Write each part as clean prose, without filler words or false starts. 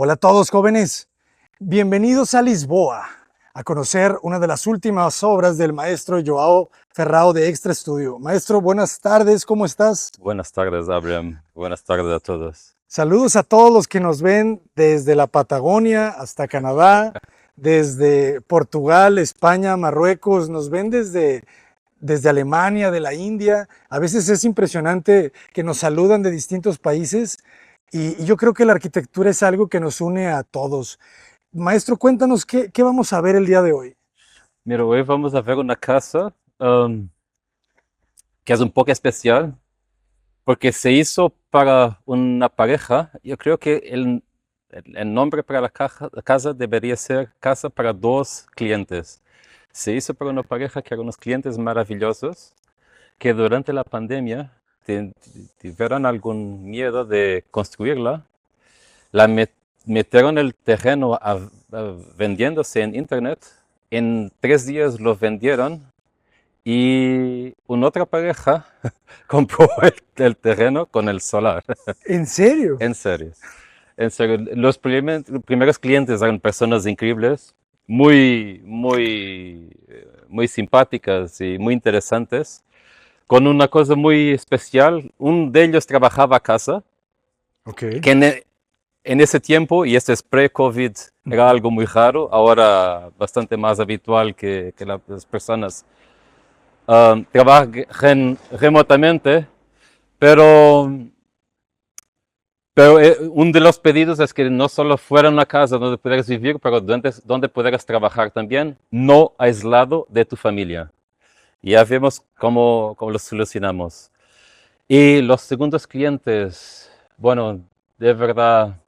Hola a todos jóvenes, bienvenidos a Lisboa, a conocer una de las últimas obras del maestro João Ferrao de Extra Studio. Maestro, buenas tardes, ¿cómo estás? Buenas tardes, Abraham. Buenas tardes a todos. Saludos a todos los que nos ven desde la Patagonia hasta Canadá, desde Portugal, España, Marruecos, nos ven desde Alemania, de la India. A veces es impresionante que nos saludan de distintos países y yo creo que la arquitectura es algo que nos une a todos. Maestro, cuéntanos qué vamos a ver el día de hoy. Mira, hoy vamos a ver una casa que es un poco especial porque se hizo para una pareja. Yo creo que el nombre para la casa debería ser Casa para dos clientes. Se hizo para una pareja que eran unos clientes maravillosos que durante la pandemia tuvieron algún miedo de construirla. La metieron el terreno vendiéndose en internet. En 3 días lo vendieron y una otra pareja compró el terreno con el solar. ¿En serio? En serio. En serio. Los primeros clientes eran personas increíbles, muy simpáticas y muy interesantes, con una cosa muy especial. Uno de ellos trabajaba a casa, Ok. que en ese tiempo, y esto es pre-COVID, era algo muy raro, ahora bastante más habitual que las personas trabajen remotamente, pero uno de los pedidos es que no solo fuera una casa donde pudieras vivir, pero donde pudieras trabajar también, no aislado de tu familia. Y ya vemos cómo lo solucionamos. Y los segundos clientes, bueno, de verdad,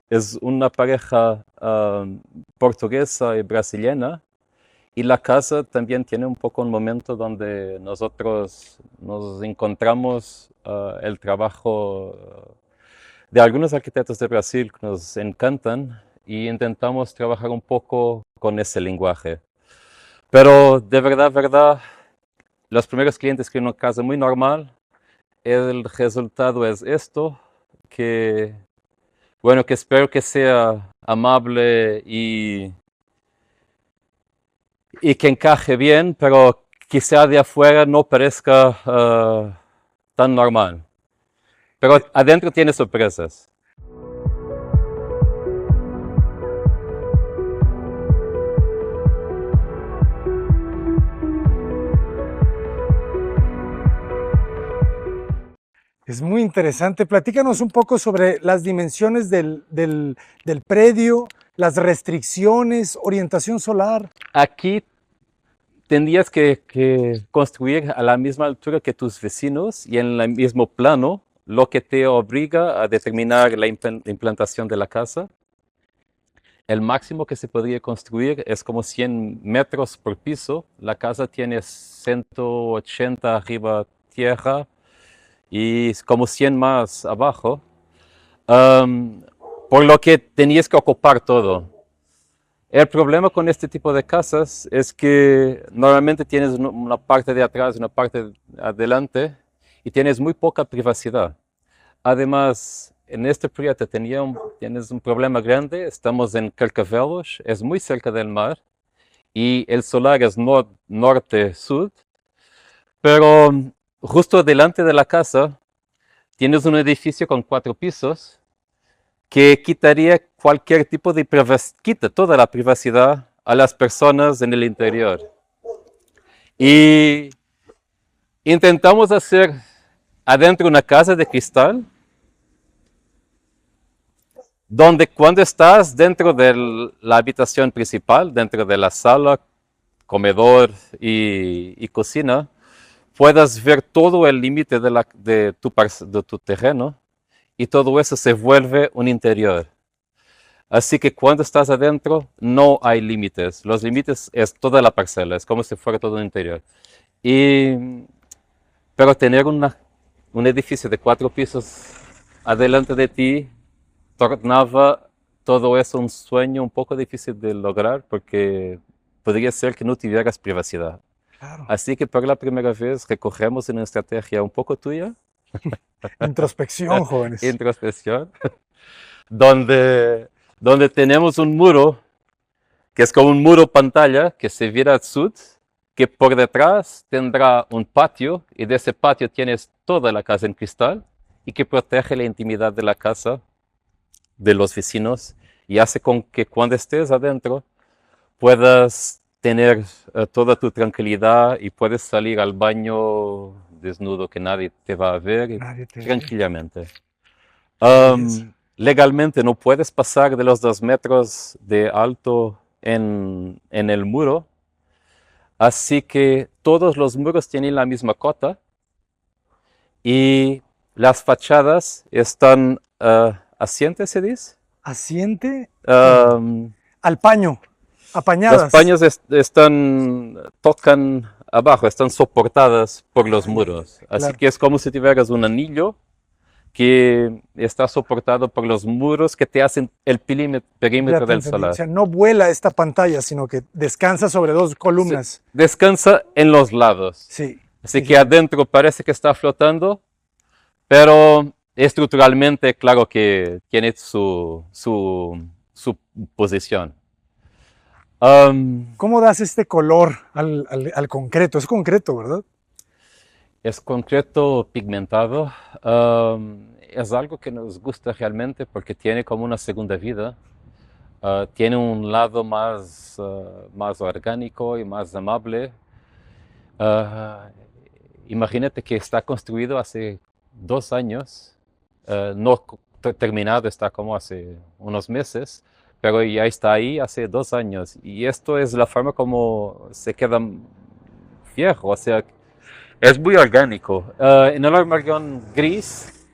es una pareja portuguesa y brasileña. Y la casa también tiene un poco un momento donde nosotros nos encontramos el trabajo de algunos arquitectos de Brasil que nos encantan y intentamos trabajar un poco con ese lenguaje. Pero de verdad, los primeros clientes quieren una casa muy normal. El resultado es esto, que espero que sea amable y que encaje bien, pero quizá de afuera no parezca tan normal. Pero adentro tiene sorpresas. Es muy interesante. Platícanos un poco sobre las dimensiones del predio, las restricciones, orientación solar. Aquí tendrías que construir a la misma altura que tus vecinos y en el mismo plano, lo que te obliga a determinar la implantación de la casa. El máximo que se podría construir es como 100 metros por piso. La casa tiene 180 arriba tierra y como 100 más abajo. Por lo que tenías que ocupar todo. El problema con este tipo de casas es que normalmente tienes una parte de atrás y una parte de adelante y tienes muy poca privacidad. Además, en este proyecto tienes un problema grande. Estamos en Carcavelos, es muy cerca del mar y el solar es norte-sur, pero justo delante de la casa tienes un edificio con 4 pisos que quitaría cualquier tipo de privacidad, quita toda la privacidad a las personas en el interior. Y intentamos hacer adentro una casa de cristal, donde cuando estás dentro de la habitación principal, dentro de la sala, comedor y cocina, puedas ver todo el límite de tu terreno y todo eso se vuelve un interior. Así que cuando estás adentro no hay límites. Los límites es toda la parcela, es como si fuera todo un interior. Pero tener un edificio de 4 pisos adelante de ti tornaba todo eso un sueño un poco difícil de lograr porque podría ser que no tuvieras privacidad. Claro. Así que por la primera vez recogemos una estrategia un poco tuya, Introspección, jóvenes. introspección, donde donde tenemos un muro que es como un muro pantalla que se vira al sur, que por detrás tendrá un patio y de ese patio tienes toda la casa en cristal y que protege la intimidad de la casa, de los vecinos y hace con que cuando estés adentro puedas tener toda tu tranquilidad y puedes salir al baño desnudo que nadie te va a ver Nadie te ve. tranquilamente. Qué belleza. Legalmente no puedes pasar de los 2 metros de alto en el muro, así que todos los muros tienen la misma cota y las fachadas están asientes, ¿se dice? Asiente Um, al paño, Las apañadas. paños tocan abajo, están soportadas por los muros. Así Claro. que es como si tuvieras un anillo que está soportado por los muros que te hacen el Ya perímetro te del entendí. O solar. sea, no vuela esta pantalla, sino que descansa sobre dos columnas. Descansa en los lados. Sí, Así sí, que sí. adentro parece que está flotando, pero estructuralmente, claro que tiene su posición. Um, ¿Cómo das este color al concreto? Es concreto, ¿verdad? Es concreto pigmentado. Es algo que nos gusta realmente porque tiene como una segunda vida. Tiene un lado más orgánico y más amable. Ah, Imagínate que está construido hace 2 años. No terminado, está como hace unos meses, pero ya está ahí hace 2 años. Y esto es la forma como se queda viejo. O sea, es muy orgánico. En el hormigón gris,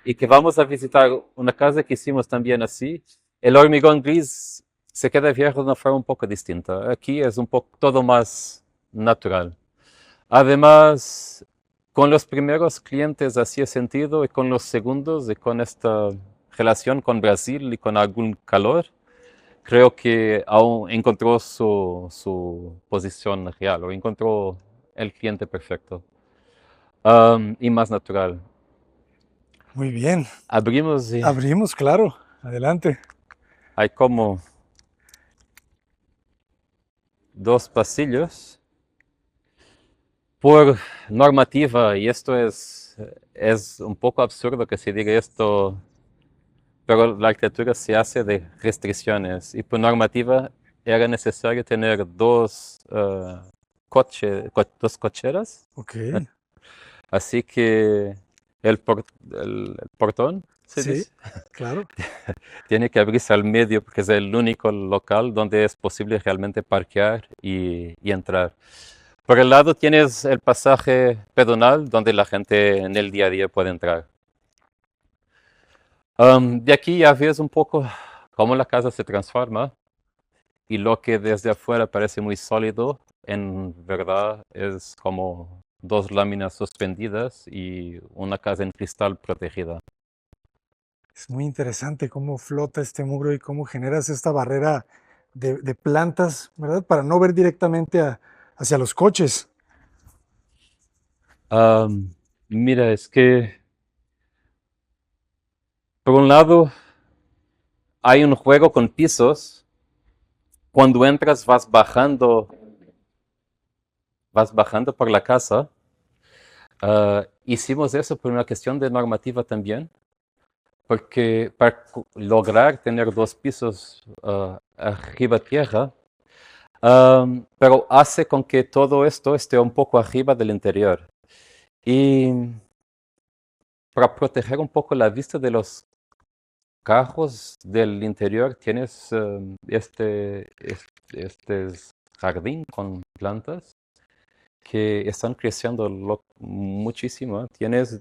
y que vamos a visitar una casa que hicimos también así, el hormigón gris se queda viejo de una forma un poco distinta. Aquí es un poco todo más natural. Además, con los primeros clientes hacía sentido y con los segundos y con esta relación con Brasil y con algún calor, creo que aún encontró su posición real o encontró el cliente perfecto. Y más natural. Muy bien. Abrimos y Abrimos, claro. Adelante. hay como 2 pasillos. Por normativa, y esto es un poco absurdo que se diga esto, pero la arquitectura se hace de restricciones y por normativa era necesario tener dos cocheras, Ok. así que el portón, se Sí, dice, claro. tiene que abrirse al medio porque es el único local donde es posible realmente parquear y entrar. Por el lado tienes el pasaje pedonal donde la gente en el día a día puede entrar. De aquí ya ves un poco cómo la casa se transforma y lo que desde afuera parece muy sólido, en verdad es como 2 láminas suspendidas y una casa en cristal protegida. Es muy interesante cómo flota este muro y cómo generas esta barrera de plantas, ¿verdad? Para no ver directamente hacia los coches. Mira, es que por un lado hay un juego con pisos. Cuando entras vas bajando por la casa. Hicimos eso por una cuestión de normativa también, porque para lograr tener 2 pisos arriba tierra, pero hace con que todo esto esté un poco arriba del interior. Y para proteger un poco la vista de los carros del interior, tienes este jardín con plantas que están creciendo muchísimo. Tienes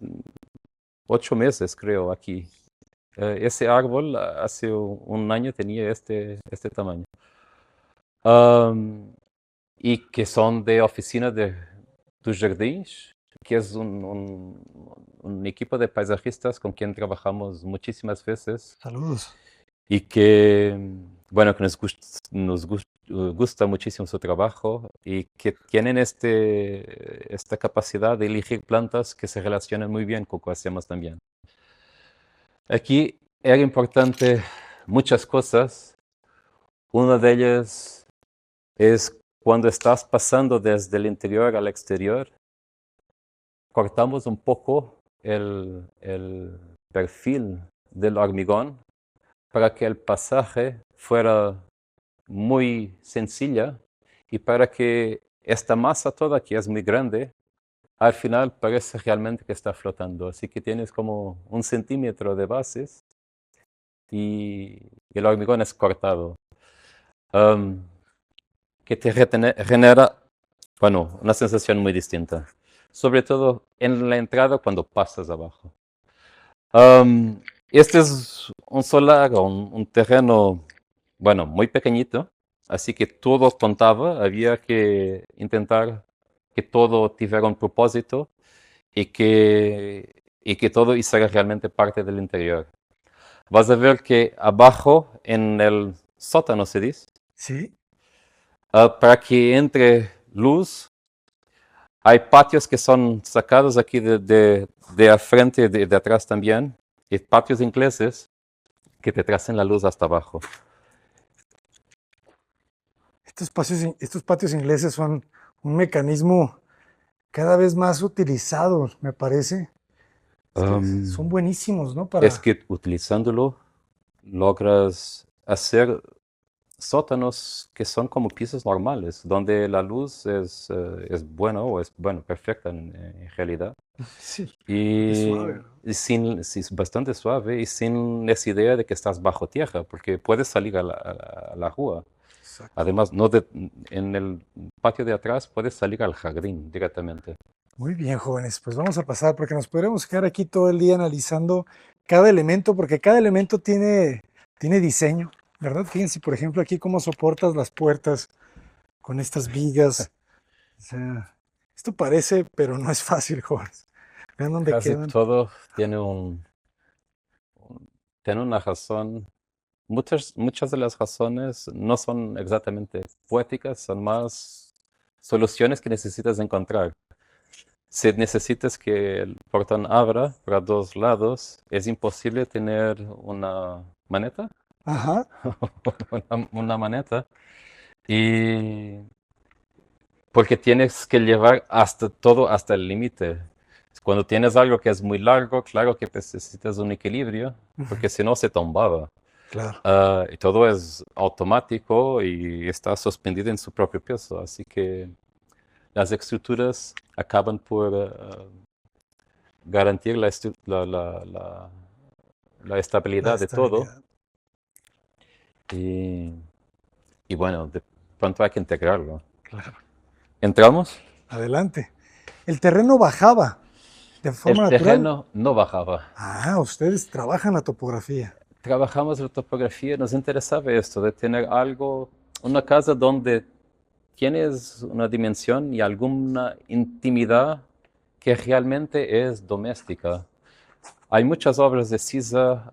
8 meses, creo, aquí. Ese árbol hace un año tenía este tamaño. Um, y que son de oficina dos jardins, que es un equipo de paisajistas con quien trabajamos muchísimas veces Saludos. y que, bueno, que gusta muchísimo su trabajo y que tienen esta capacidad de elegir plantas que se relacionan muy bien con lo que hacemos también. Aquí era importante muchas cosas. Una de ellas es cuando estás pasando desde el interior al exterior, cortamos un poco el perfil del hormigón para que el pasaje fuera muy sencilla y para que esta masa toda, que es muy grande, al final parece realmente que está flotando. Así que tienes como 1 centímetro de bases y el hormigón es cortado. Um, que te genera, bueno, una sensación muy distinta. Sobre todo en la entrada cuando pasas abajo. Este es un solar, un terreno, bueno, muy pequeñito, así que todo contaba, había que intentar que todo tuviera un propósito y que todo hiciera realmente parte del interior. Vas a ver que abajo en el sótano, se dice, Sí. para que entre luz, hay patios que son sacados aquí de al frente y de atrás también, y patios ingleses que te traen la luz hasta abajo. Estos patios ingleses son un mecanismo cada vez más utilizado, me parece. Es que son Um, buenísimos, ¿no? es Para... que utilizándolo logras hacer sótanos que son como pisos normales, donde la luz es buena o es bueno, perfecta en realidad. Sí, qué Y, suave, ¿no? sí, es bastante suave y sin esa idea de que estás bajo tierra, porque puedes salir a la rúa. Exacto. Además, en el patio de atrás puedes salir al jardín directamente. Muy bien, jóvenes, pues vamos a pasar porque nos podremos quedar aquí todo el día analizando cada elemento, porque cada elemento tiene diseño, ¿verdad? Fíjense, por ejemplo, aquí cómo soportas las puertas con estas vigas. O sea, esto parece, pero no es fácil, jóvenes. Vean dónde Casi quedan. todo tiene una razón. Muchas de las razones no son exactamente poéticas, son más soluciones que necesitas encontrar. Si necesitas que el portón abra para dos lados, es imposible tener una maneta, Ajá, una maneta, y porque tienes que llevar hasta todo hasta el límite. Cuando tienes algo que es muy largo, claro que necesitas un equilibrio, porque si no se tumbaba. claro. Y todo es automático y está suspendido en su propio peso, así que las estructuras acaban por garantir la La estabilidad de todo. estabilidad. Y, y bueno, de pronto hay que integrarlo. Claro. ¿Entramos? Adelante. El terreno bajaba de El forma natural. terreno no bajaba. Ah, ustedes trabajan la topografía. Trabajamos la topografía, nos interesaba esto, de tener algo, una casa donde tienes una dimensión y alguna intimidad que realmente es doméstica. Hay muchas obras de Caesar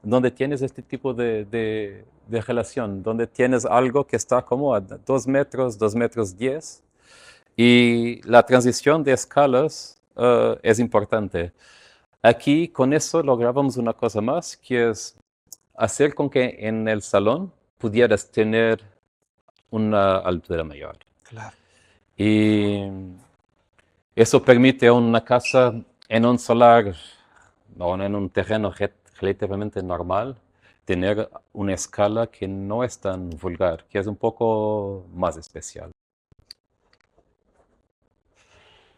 donde tienes este tipo de relación, donde tienes algo que está como a 2 metros, 2 metros 10, y la transición de escalas es importante. Aquí con eso lográbamos una cosa más, que es hacer con que en el salón pudieras tener una altura mayor. Claro. Y eso permite a una casa en un solar o en un terreno relativamente normal tener una escala que no es tan vulgar, que es un poco más especial.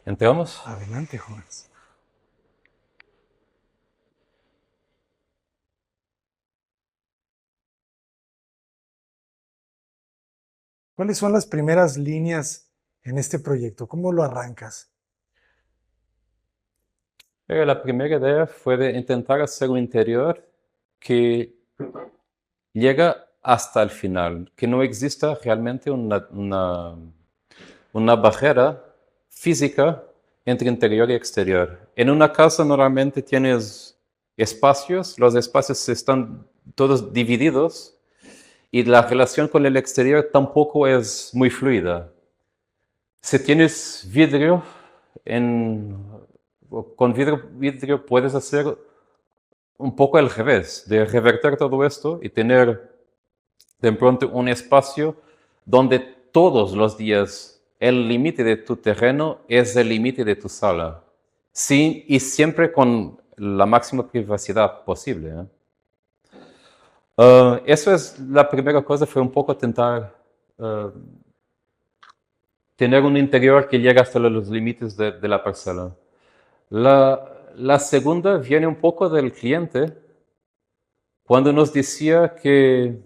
¿Entramos? Adelante, jóvenes. ¿Cuáles son las primeras líneas en este proyecto? ¿Cómo lo arrancas? Pero la primera idea fue de intentar hacer un interior que llega hasta el final, que no exista realmente una barrera física entre interior y exterior. En una casa normalmente tienes espacios, los espacios están todos divididos y la relación con el exterior tampoco es muy fluida. Si tienes vidrio, con vidrio puedes hacer un poco al revés, de revertir todo esto y tener de pronto un espacio donde todos los días el límite de tu terreno es el límite de tu sala. Sí, y siempre con la máxima privacidad posible, ¿eh? Eso es la primera cosa, fue un poco intentar tener un interior que llega hasta los límites de la parcela. La segunda viene un poco del cliente, cuando nos decía que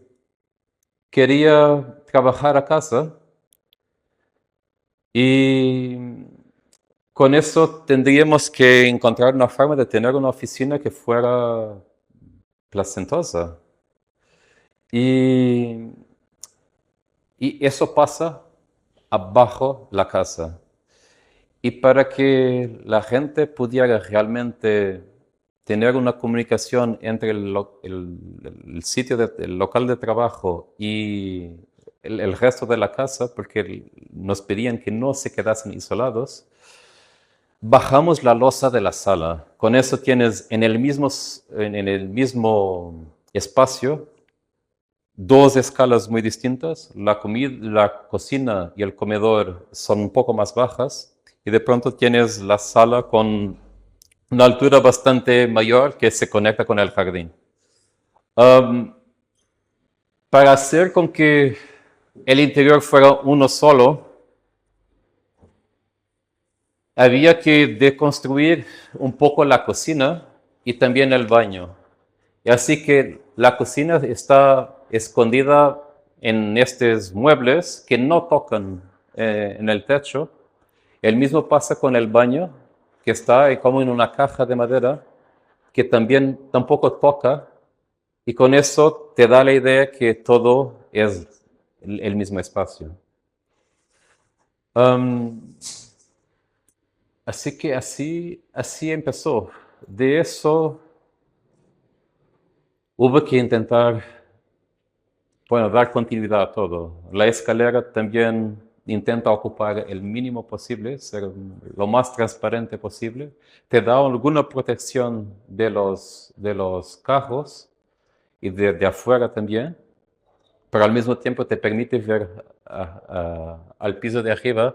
quería trabajar a casa y con eso tendríamos que encontrar una forma de tener una oficina que fuera placentosa. Y, y eso pasa abajo la casa. Y para que la gente pudiera realmente tener una comunicación entre el sitio, el local de trabajo y el resto de la casa, porque nos pedían que no se quedasen isolados, bajamos la losa de la sala. Con eso tienes en el mismo espacio dos escalas muy distintas. La cocina y el comedor son un poco más bajas y de pronto tienes la sala con una altura bastante mayor que se conecta con el jardín. Para hacer con que el interior fuera uno solo, había que deconstruir un poco la cocina y también el baño. Y así que la cocina está escondida en estos muebles que no tocan en el techo. El mismo pasa con el baño, que está como en una caja de madera, que también tampoco toca. Y con eso te da la idea que todo es el mismo espacio. Así que así empezó. De eso hubo que intentar, bueno, dar continuidad a todo. La escalera también intenta ocupar el mínimo posible, ser lo más transparente posible. Te da alguna protección de los carros y de afuera también, pero al mismo tiempo te permite ver al piso de arriba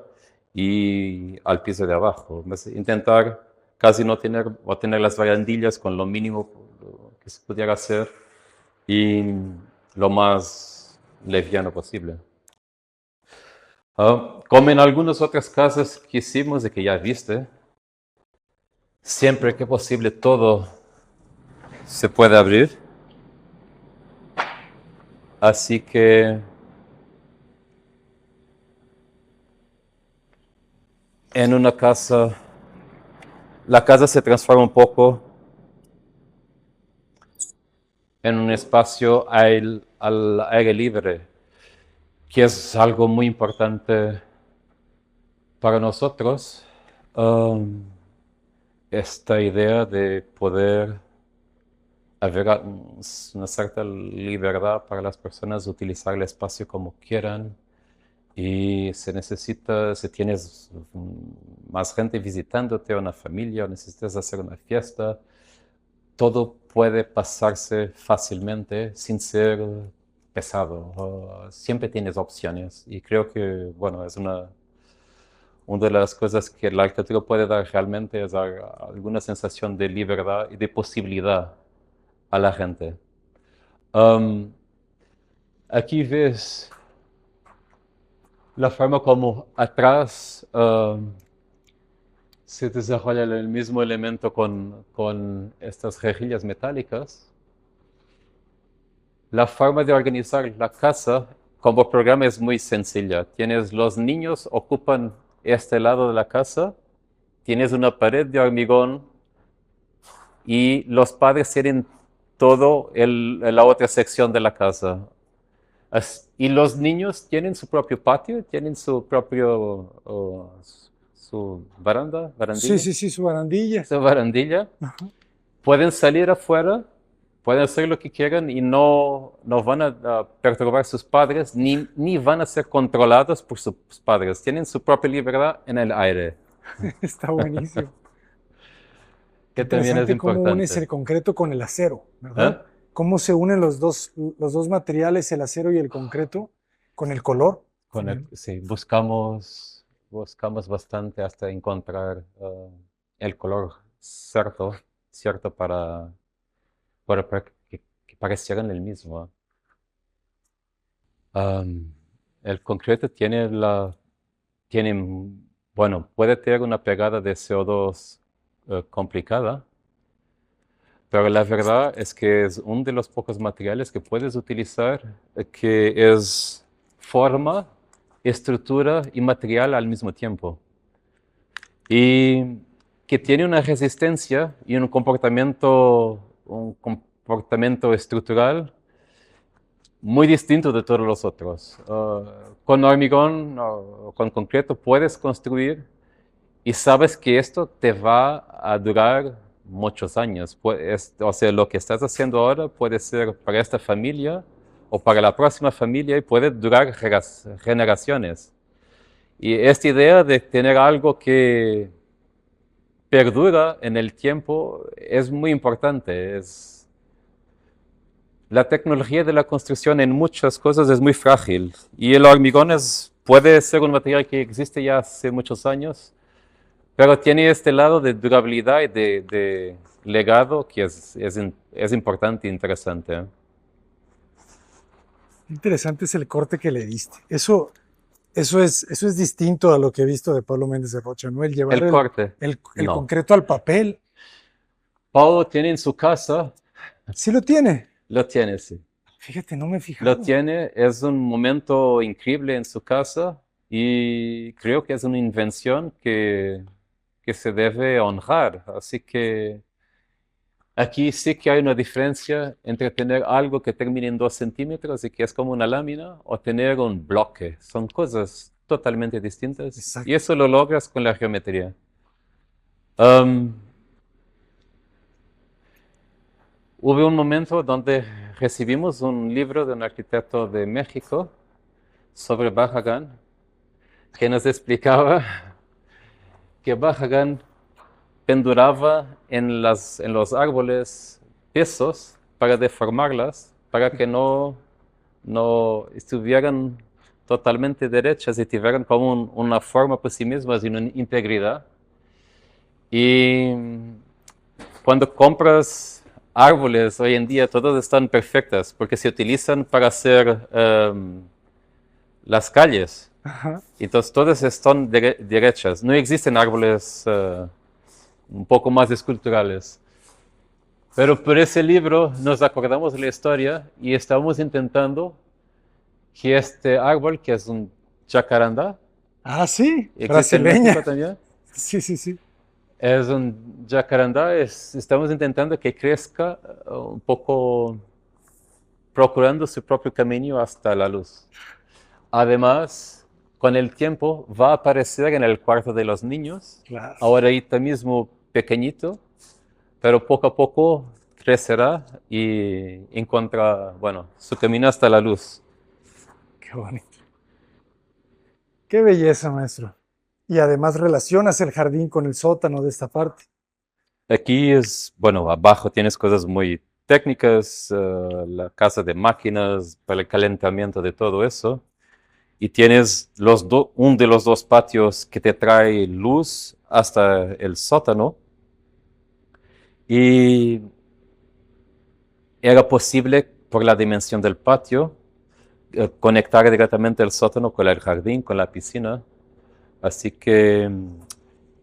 y al piso de abajo. Intentar casi no tener, o tener las barandillas con lo mínimo que se pudiera hacer y lo más liviano posible. Como en algunas otras casas que hicimos y que ya viste, siempre que posible todo se puede abrir. Así que en una casa, la casa se transforma un poco en un espacio al aire libre, que es algo muy importante para nosotros. Esta idea de poder haber una cierta libertad para las personas de utilizar el espacio como quieran. Y si tienes más gente visitándote, una familia, o necesitas hacer una fiesta, todo puede pasarse fácilmente sin ser pesado. Siempre tienes opciones y creo que, bueno, es una de las cosas que la arquitectura puede dar realmente es dar alguna sensación de libertad y de posibilidad a la gente. Aquí ves la forma como atrás se desarrolla el mismo elemento con estas rejillas metálicas. La forma de organizar la casa como programa es muy sencilla. Los niños ocupan este lado de la casa, tienes una pared de hormigón y los padres tienen todo la otra sección de la casa. Y los niños tienen su propio patio, tienen su propio, su Sí, barandilla, sí, sí, su barandilla. su barandilla. Ajá. Pueden salir afuera, pueden hacer lo que quieran y no van a perturbar a sus padres, ni van a ser controlados por sus padres. Tienen su propia libertad en el aire. Está buenísimo. que también es Interesante cómo unes el importante. concreto con el acero, ¿Eh? ¿verdad? Cómo se unen los dos materiales, el acero y el concreto, con el color. Sí, buscamos bastante hasta encontrar el color cierto para que parecieran el mismo. Am, el concreto tiene, bueno, puede tener una pegada de CO2 complicada, pero la verdad es que es uno de los pocos materiales que puedes utilizar que es forma, estructura y material al mismo tiempo. Y que tiene una resistencia y un comportamiento estructural muy distinto de todos los otros. Con hormigón o con concreto puedes construir y sabes que esto te va a durar muchos años. O sea, lo que estás haciendo ahora puede ser para esta familia o para la próxima familia y puede durar generaciones. Y esta idea de tener algo que perdura en el tiempo es muy importante. La tecnología de la construcción en muchas cosas es muy frágil y el hormigón puede ser un material que existe ya hace muchos años, pero tiene este lado de durabilidad y de legado que es importante e interesante. Interesante es el corte que le diste. Eso es distinto a lo que he visto de Pablo Méndez de Rocha, ¿no? El llevar El corte, el no. concreto al papel. Paulo tiene en su casa, Sí lo tiene. lo tiene, sí. Fíjate, no me he Lo fijado. tiene, es un momento increíble en su casa y creo que es una invención que se debe honrar. Así que aquí sí que hay una diferencia entre tener algo que termine en 2 centímetros y que es como una lámina o tener un bloque. Son cosas totalmente distintas y Exacto. eso lo logras con la geometría. Um, Hubo un momento donde recibimos un libro de un arquitecto de México sobre Barragán que nos explicaba que Barragán penduraba en los árboles piezos para deformarlas, para que no estuvieran totalmente derechas y tuvieran como una forma por sí mismas y una integridad. Y cuando compras árboles hoy en día, todas están perfectas porque se utilizan para hacer las calles. Ajá. Entonces todas están derechas. No existen árboles un poco más esculturales. Pero por ese libro nos acordamos de la historia y estamos intentando que este árbol, que es un jacarandá, Ah, sí, existe en México brasileña. también, Sí, sí, sí. es un jacarandá, estamos intentando que crezca un poco procurando su propio camino hasta la luz. Además, con el tiempo va a aparecer en el cuarto de los niños, Claro. ahora ahorita mismo pequeñito, pero poco a poco crecerá y encuentra, bueno, su camino hasta la luz. Qué bonito. Qué belleza, maestro. Y además relacionas el jardín con el sótano de esta parte. Aquí bueno, abajo tienes cosas muy técnicas, la casa de máquinas para el calentamiento de todo eso. Y tienes un de los dos patios que te trae luz hasta el sótano. Y era posible, por la dimensión del patio, conectar directamente el sótano con el jardín, con la piscina. Así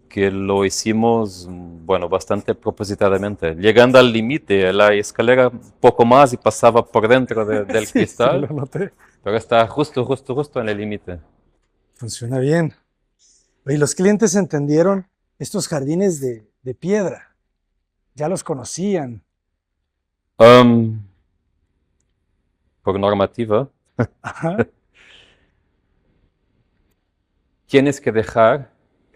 que lo hicimos, bueno, bastante propositadamente. Llegando al límite, la escalera un poco más y pasaba por dentro del Sí, sí, lo cristal, noté. pero está justo en el límite. Funciona bien. Y los clientes entendieron estos jardines de piedra. Ya los conocían. Um, por normativa, Ajá. tienes que dejar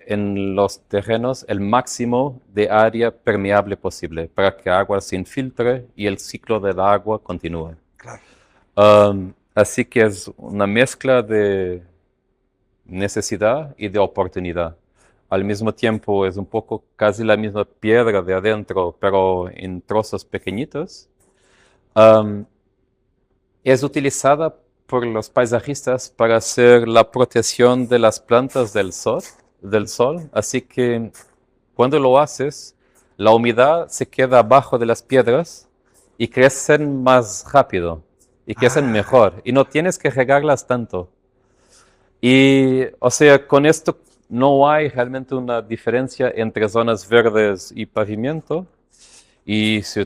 en los terrenos el máximo de área permeable posible para que agua se infiltre y el ciclo del agua continúe. Claro. Así que es una mezcla de necesidad y de oportunidad. al mismo tiempo es un poco casi la misma piedra de adentro, pero en trozos pequeñitos, um, es utilizada por los paisajistas para hacer la protección de las plantas del sol. Así que cuando lo haces, la humedad se queda abajo de las piedras y crecen más rápido y crecen Ah, mejor y no tienes que regarlas tanto. Y, o sea, con esto no hay realmente una diferencia entre zonas verdes y pavimento y se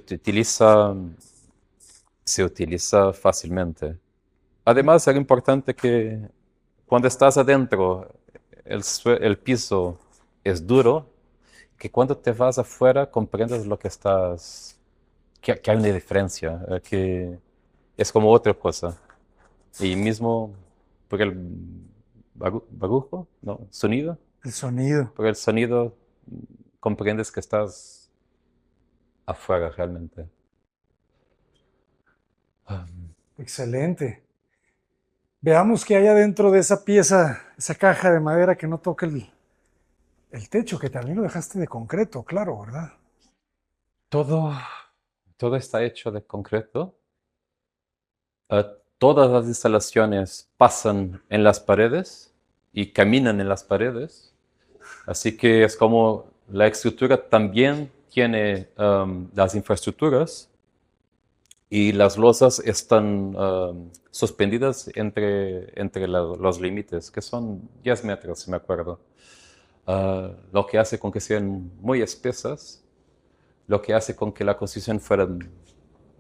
utiliza fácilmente. Además, es importante que cuando estás adentro, el piso es duro, que cuando te vas afuera comprendes lo que que hay una diferencia, que es como otra cosa. Y mismo por el bagujo, ¿no? Sonido, el sonido. por el sonido comprendes que estás afuera realmente. Ah, Excelente. Veamos qué hay adentro de esa pieza, esa caja de madera que no toca el techo, que también lo dejaste de concreto, claro, ¿verdad? Todo, todo está hecho de concreto. Todas las instalaciones pasan en las paredes y caminan en las paredes. Así que es como la estructura también tiene las infraestructuras y las losas están suspendidas entre los límites, que son 10 metros, si me acuerdo. Lo que hace con que sean muy espesas, lo que hace con que la construcción fuera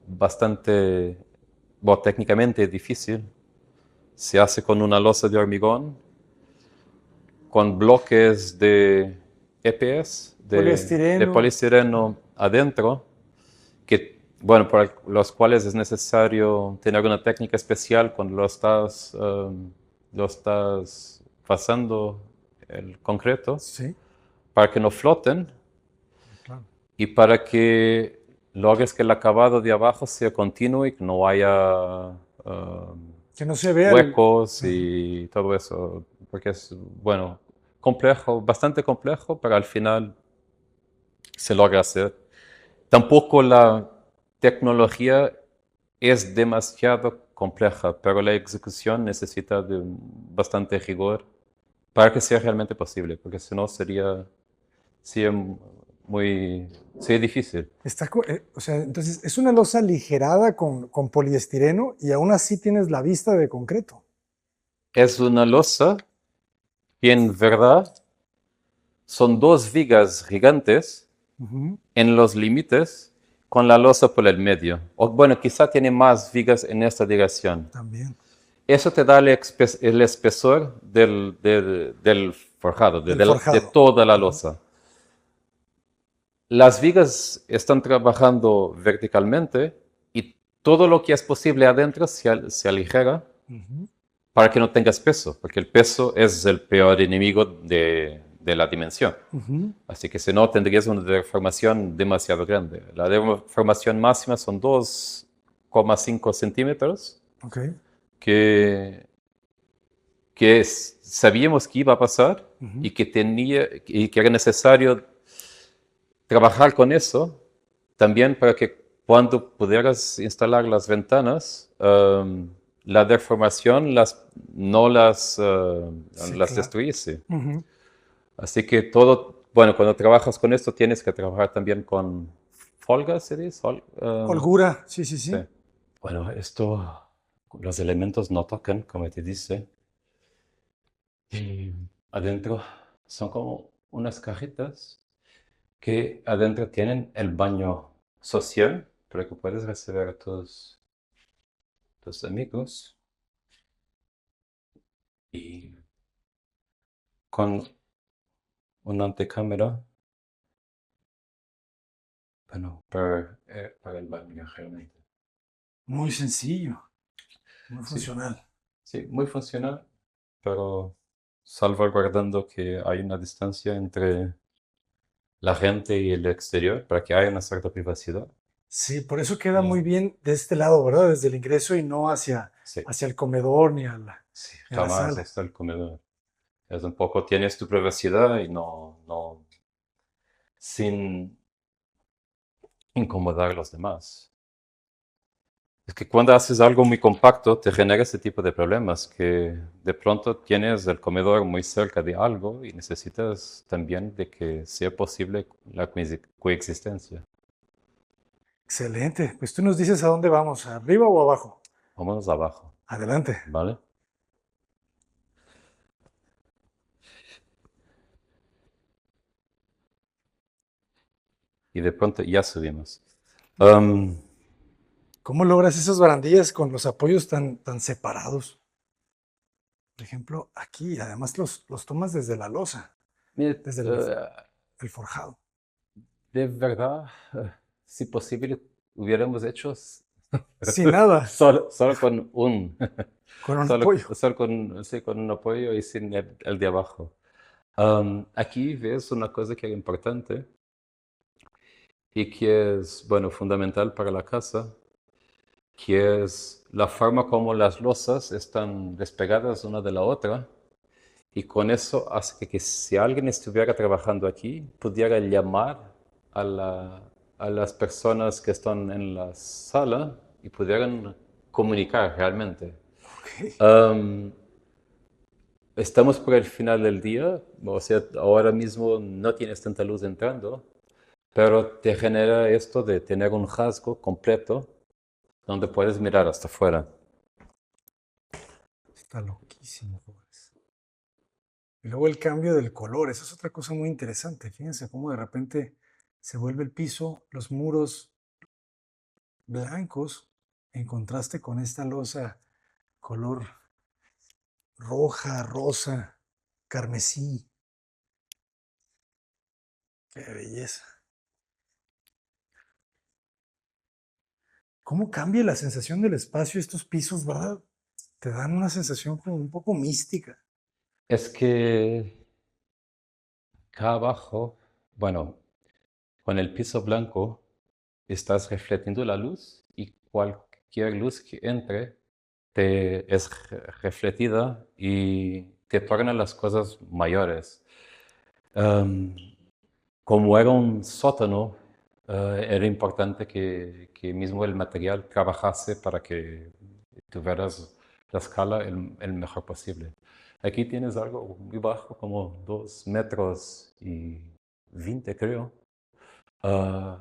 bastante, bueno, técnicamente difícil. Se hace con una losa de hormigón, con bloques de EPS, de Poliestireno. poliestireno adentro, que, bueno, para los cuales es necesario tener una técnica especial cuando lo estás pasando el concreto, Sí, para que no floten claro. y para que logres que el acabado de abajo sea continuo y que no haya Que no se vea el... huecos Ujú. y todo eso, porque es, bueno, complejo, bastante complejo, pero al final se logra hacer. Tampoco la tecnología es demasiado compleja, pero la ejecución necesita de bastante rigor para que sea realmente posible, porque si no sería sería difícil. O sea, entonces es una losa aligerada con poliestireno y aún así tienes la vista de concreto. Es una losa y en verdad son dos vigas gigantes Ujú. en los límites con la losa por el medio. O bueno, quizá tiene más vigas en esta dirección. También. Eso te da el espesor del forjado, Del de forjado. toda la Ujú. losa. Las vigas están trabajando verticalmente y todo lo que es posible adentro se aligera Ujú. para que no tengas peso, porque el peso es el peor enemigo de la dimensión. Ujú. Así que si no, tendrías una deformación demasiado grande. La deformación máxima son 2,5 centímetros, Ok. que, sabíamos que iba a pasar Ujú. y que era necesario trabajar con eso también para que cuando pudieras instalar las ventanas, la deformación no Sí, las claro. destruyese. Ujú. Así que todo, bueno, cuando trabajas con esto tienes que trabajar también con folgas, ¿se dice? Holgura, sí, sí, Sí. sí. Bueno, los elementos no tocan, como te dice. Y adentro son como unas cajitas que adentro tienen el baño social para que puedas recibir a tus amigos y con una antecámara, bueno, para el baño realmente. Muy sencillo, muy Sí, funcional. sí, muy funcional, pero salvaguardando que hay una distancia entre la gente y el exterior para que haya una cierta privacidad. Sí, por eso queda muy Y bien de este lado, ¿verdad? Desde el ingreso y no hacia, sí, hacia el comedor sí, ni a la jamás sala. está el comedor. Es un poco, tienes tu privacidad y sin incomodar a los demás. Es que cuando haces algo muy compacto te genera ese tipo de problemas, que de pronto tienes el comedor muy cerca de algo y necesitas también de que sea posible la coexistencia. Excelente. Pues tú nos dices a dónde vamos, arriba o abajo. Vámonos abajo, Adelante. ¿vale? Y de pronto ya subimos. Um, ¿Cómo logras esas barandillas con los apoyos tan separados? Por ejemplo, aquí, además los tomas desde la losa, mire, desde el forjado, de verdad, si posible, hubiéramos hecho sin nada, solo con un, con un apoyo. solo con, sí, con un apoyo y sin el de abajo. Aquí ves una cosa que es importante y que es, bueno, fundamental para la casa, que es la forma como las losas están despegadas una de la otra. Y con eso hace que si alguien estuviera trabajando aquí, pudiera llamar a, a las personas que están en la sala y pudieran comunicar realmente. Ok. Um, Estamos por el final del día, o sea, ahora mismo no tienes tanta luz entrando, pero te genera esto de tener un rasgo completo donde puedes mirar hasta afuera. Está loquísimo, jóvenes. Y luego el cambio del color, eso es otra cosa muy interesante. Fíjense cómo de repente se vuelve el piso, los muros blancos, en contraste con esta losa color roja, rosa, carmesí. Qué belleza. ¿Cómo cambia la sensación del espacio estos pisos, verdad? Te dan una sensación como un poco mística. Es que acá abajo, bueno, con el piso blanco estás refletiendo la luz y cualquier luz que entre te es refletida y te torna las cosas mayores. Am, Como era un sótano, era importante que mismo el material trabajase para que tuvieras la escala el mejor posible. Aquí tienes algo muy bajo, como 2 metros y 20, creo. Ah,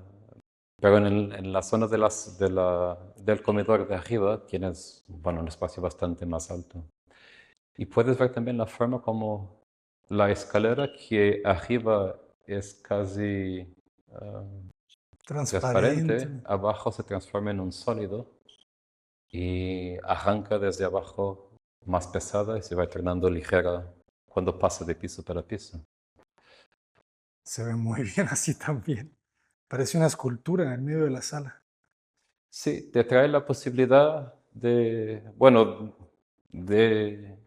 pero en la zona del comedor de arriba tienes, bueno, un espacio bastante más alto. Y puedes ver también la forma como la escalera que arriba es casi ah, Transparente. transparente, abajo se transforma en un sólido y arranca desde abajo más pesada y se va tornando ligera cuando pasa de piso para piso. Se ve muy bien así también. Parece una escultura en el medio de la sala. Sí, te trae la posibilidad de, bueno, de,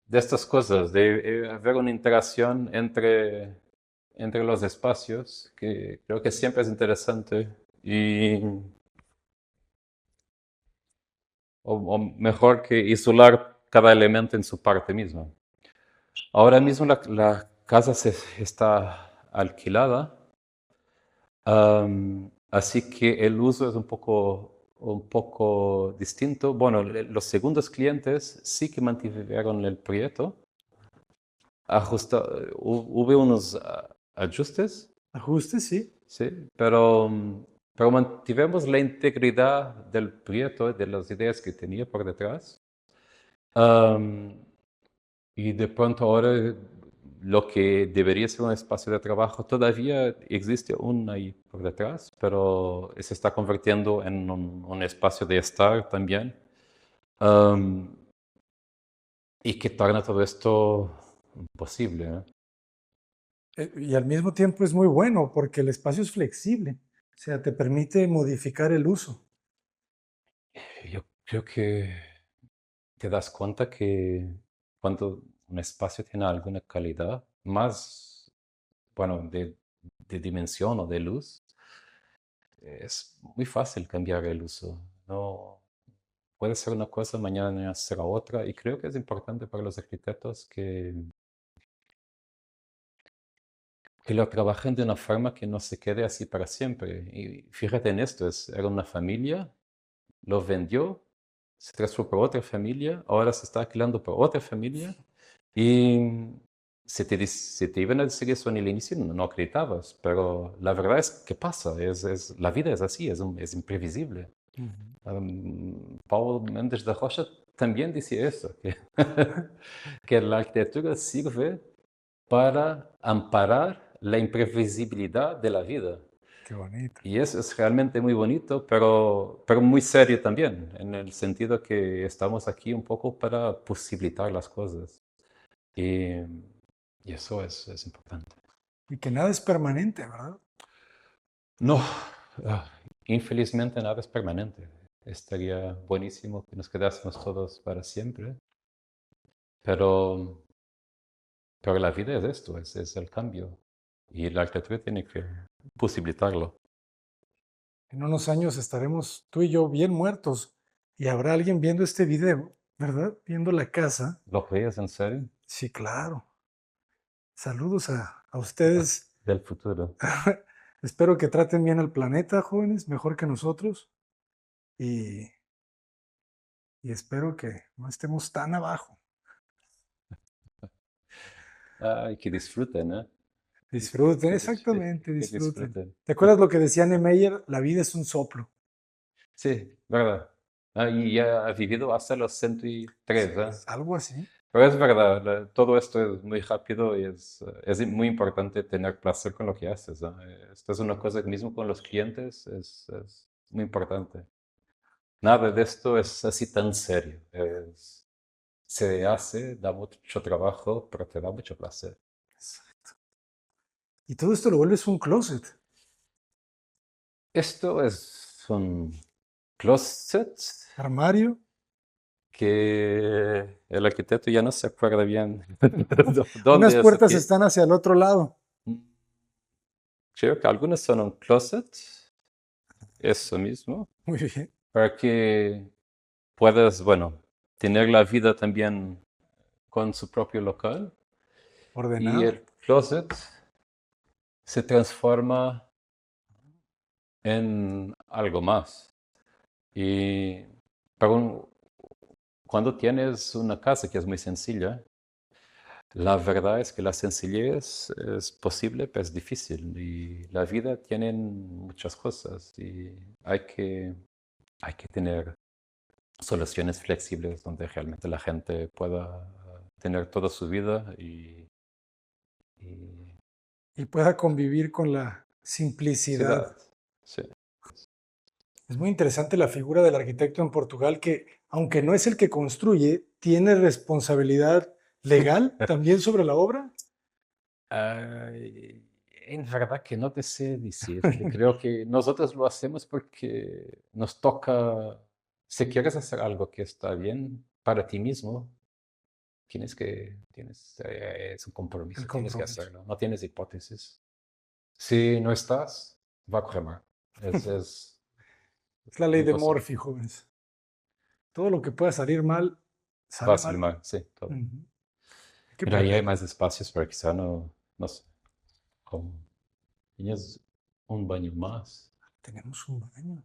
de estas cosas, de haber una interacción entre los espacios, que creo que siempre es interesante y o mejor que isolar cada elemento en su parte misma. Ahora mismo la casa está alquilada, así que el uso es un poco distinto. Bueno, los segundos clientes sí que mantuvieron el proyecto. Hubo unos ajustes, Ajustes, sí. sí, pero mantuvimos la integridad del proyecto, de las ideas que tenía por detrás. Am, y de pronto ahora lo que debería ser un espacio de trabajo todavía existe aún ahí por detrás, pero se está convirtiendo en un espacio de estar también. Am, y que torna todo esto posible, ¿eh? Y al mismo tiempo es muy bueno porque el espacio es flexible. O sea, te permite modificar el uso. Yo creo que te das cuenta que cuando un espacio tiene alguna calidad, más, bueno, de dimensión o de luz, es muy fácil cambiar el uso. No, puede ser una cosa, mañana será otra. Y creo que es importante para los arquitectos que lo trabajen de una forma que no se quede así para siempre. Y fíjate en esto, era una familia, lo vendió, se transformó por otra familia, ahora se está alquilando por otra familia. Y si te iban a decir eso en el inicio, no acreditabas, pero la verdad es que pasa, la vida es así, es imprevisible. Paulo Mendes da Rocha también dice eso, que la arquitectura sirve para amparar la imprevisibilidad de la vida. Qué bonito. Y eso es realmente muy bonito, pero muy serio también, en el sentido que estamos aquí un poco para posibilitar las cosas. Y, y eso es importante. Y que nada es permanente, ¿verdad? No, ah, infelizmente nada es permanente. Estaría buenísimo que nos quedásemos todos para siempre, pero, pero la vida es esto, es el cambio. Y la arquitectura tiene que posibilitarlo. En unos años estaremos tú y yo bien muertos y habrá alguien viendo este video, ¿verdad? Viendo la casa. ¿Lo crees en serio? Sí, claro. Saludos a ustedes. Del futuro. Espero que traten bien al planeta, jóvenes, mejor que nosotros. Y, y espero que no estemos tan abajo. Ay, que disfruten, ¿eh? Disfruten, Sí, exactamente, que disfruten. disfruten. ¿Te acuerdas lo que decía Niemeyer? La vida es un soplo. Sí, verdad. Ah, y ya ha vivido hasta los 103, ¿eh? Algo así. Pero es verdad, todo esto es muy rápido y es muy importante tener placer con lo que haces, ¿no? Esto es una cosa que mismo con los clientes es muy importante. Nada de esto es así tan serio. Se hace, da mucho trabajo, pero te da mucho placer. Exacto. Y todo esto lo vuelves un closet. Esto es un closet Armario. que el arquitecto ya no se acuerda bien Unas dónde es puertas aquí. están hacia el otro lado. Creo que algunos son un closet, eso mismo, Muy bien. para que puedas, bueno, tener la vida también con su propio local. Y Ordenado. el closet se transforma en algo más. Y cuando tienes una casa que es muy sencilla, la verdad es que la sencillez es posible, pero es difícil. Y la vida tiene muchas cosas y hay que tener soluciones flexibles donde realmente la gente pueda tener toda su vida y Y pueda convivir con la simplicidad. ciudad. Sí. Es muy interesante la figura del arquitecto en Portugal que, aunque no es el que construye, tiene responsabilidad legal también sobre la obra. En verdad que no te sé decirte. Creo que nosotros lo hacemos porque nos toca, si quieres hacer algo que está bien para ti mismo, es un El compromiso, tienes que compromiso. hacerlo, no tienes hipótesis. Si no estás, va a correr mal. Es Es la ley de imposible. Murphy, jóvenes. Todo lo que pueda salir mal, Va sale a salir mal. mal, sí, todo. Ujú. Hay que Mira, ahí hay prever. más espacios para quizá no sé, como tienes un baño más. Tenemos un baño.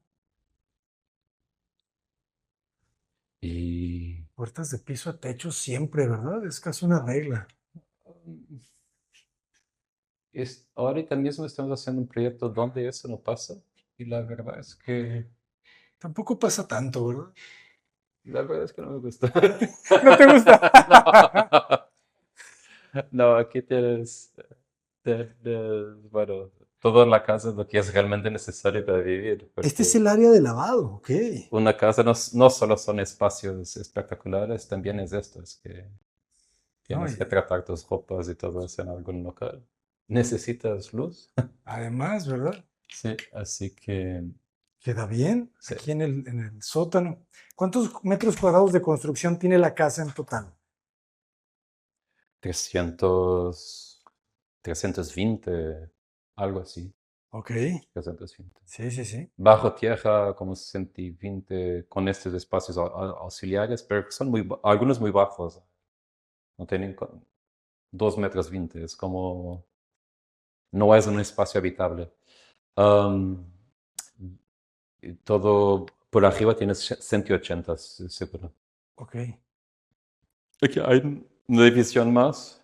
Y Puertas de piso a techo siempre, ¿verdad? Es casi una regla. ahorita mismo estamos haciendo un proyecto donde eso no pasa. Y Tampoco pasa tanto, ¿verdad? la verdad es que no me gusta. ¿No te gusta? No, no, aquí bueno, todo en la casa es lo que es realmente necesario para vivir. Este es Porque el área de lavado, ok. una casa no solo son espacios espectaculares, también es esto, es que No, tienes que tratar tus ropas y todo eso en algún local. ¿Necesitas luz? además, ¿verdad? Sí, así que Queda bien sí, aquí en el sótano. ¿Cuántos metros cuadrados de construcción tiene la casa en total? 300, 320, algo así. Ok. 320. Sí, sí, sí. Bajo tierra, como 120, con estos espacios auxiliares, pero que son algunos muy bajos. No tienen 2 metros 20, es como, no es un espacio habitable. Am, y todo por arriba tienes 180, seguro. Ok. Aquí hay una división más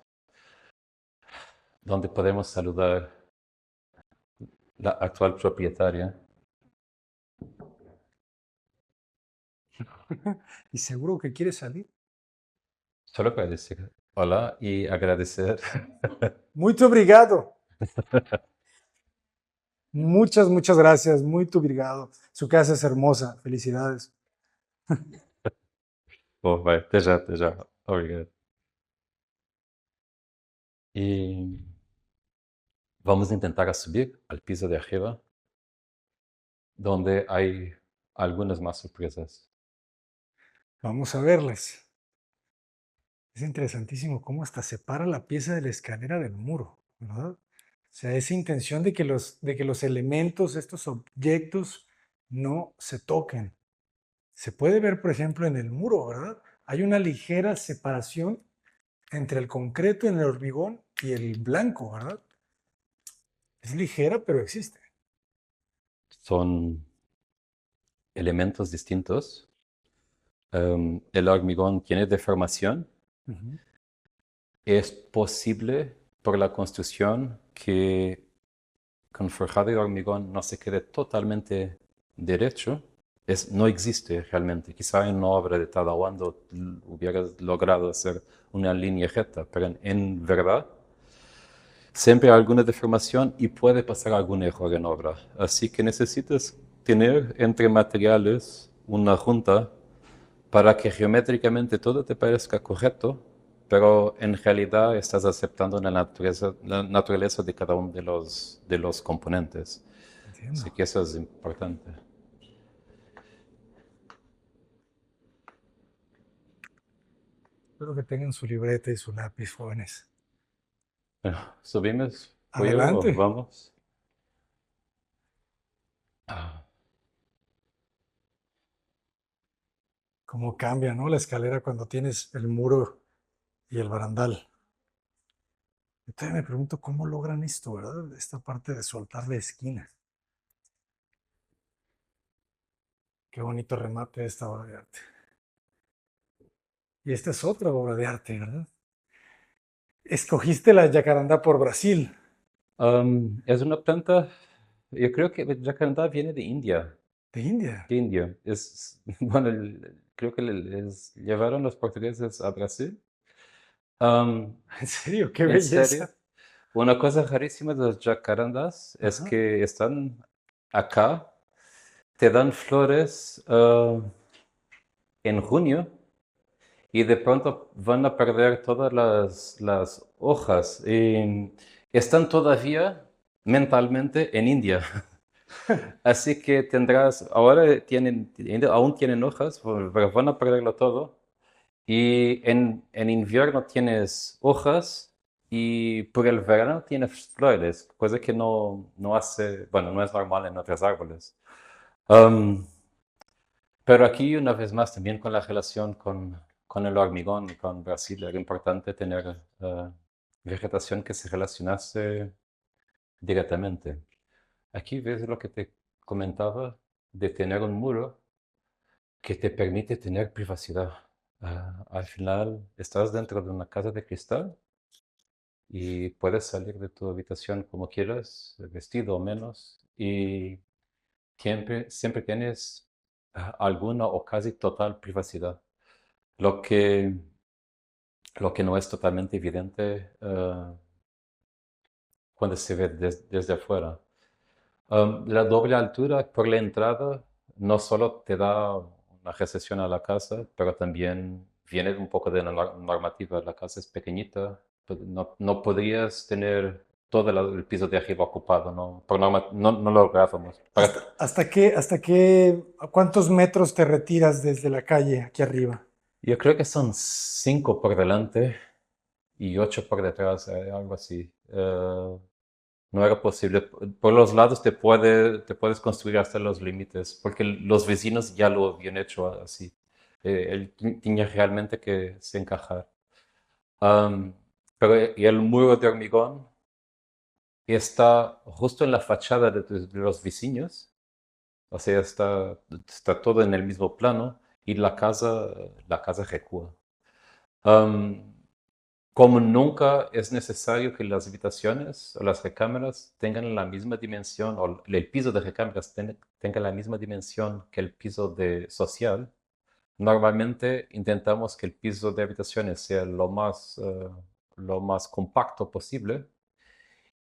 donde podemos saludar la actual propietaria. ¿Y seguro que quieres salir? Solo para decir hola y agradecer. Muito obrigado. Muchas, muchas gracias. Muito obrigado. Su casa es hermosa. Felicidades. Bom, vai, até já. Obrigado. E vamos intentar subir al piso de arriba, donde hay algunas más sorpresas. Vamos a verles. Es interesantísimo cómo hasta separa la pieza de la escalera del muro, ¿verdad? O sea, esa intención de que los elementos, estos objetos, no se toquen. Se puede ver, por ejemplo, en el muro, ¿verdad? Hay una ligera separación entre el concreto en el hormigón y el blanco, ¿verdad? Es ligera, pero existe. Son elementos distintos. El hormigón tiene deformación. Ujú. Es posible por la construcción que con forjado de hormigón no se quede totalmente derecho. No existe realmente. Quizá en una obra de Tadawando hubieras logrado hacer una línea recta, pero en verdad siempre hay alguna deformación y puede pasar algún error en obra. Así que necesitas tener entre materiales una junta para que geométricamente todo te parezca correcto, pero en realidad estás aceptando la naturaleza de cada uno de los componentes. Así Entiendo. que eso es importante. Espero que tengan su libreta y su lápiz, jóvenes. Bueno, subimos, voy yo, Adelante. vamos. Ah, Cómo cambia, ¿no? La escalera cuando tienes el muro y el barandal. Yo todavía me pregunto cómo logran esto, ¿verdad? Esta parte de soltar la esquina. Qué bonito remate de esta obra de arte. Y esta es otra obra de arte, ¿verdad? Escogiste la jacarandá por Brasil, es una planta, yo creo que el jacarandá viene de India. de India. De India. Bueno, creo que llevaron los portugueses a Brasil. Am, En serio, qué ¿En serio? belleza. Una cosa rarísima de los jacarandas es Ajá. que están acá, te dan flores en junio y de pronto van a perder todas las hojas y están todavía mentalmente en India. Así que ahora aún tienen hojas, pero van a perderlo todo. Y en invierno tienes hojas y por el verano tienes flores, cosa que no hace, bueno, no es normal en otros árboles. Um, pero aquí, una vez más, también con la relación con el hormigón y con Brasil, era importante tener vegetación que se relacionase directamente. Aquí ves lo que te comentaba de tener un muro que te permite tener privacidad. Al final estás dentro de una casa de cristal y puedes salir de tu habitación como quieras, vestido o menos, y siempre tienes alguna o casi total privacidad, lo que, lo que no es totalmente evidente cuando se ve desde afuera. La doble altura por la entrada no solo te da una recesión a la casa, pero también viene un poco de la normativa. La casa es pequeñita, no podrías tener todo el piso de arriba ocupado, ¿no? Por norma, no lo lográbamos. ¿A cuántos metros te retiras desde la calle aquí arriba? Yo creo que son 5 por delante y 8 por detrás, algo así. No era posible. Por los lados te puedes construir hasta los límites, porque los vecinos ya lo habían hecho así. Él tenía realmente que se encajar. Am, pero y el muro de hormigón está justo en la fachada de los vecinos, o sea, está todo en el mismo plano y la casa recua. Am, Como nunca es necesario que las habitaciones o las recámaras tengan la misma dimensión, o el piso de recámaras tenga la misma dimensión que el piso de social, normalmente intentamos que el piso de habitaciones sea lo más compacto posible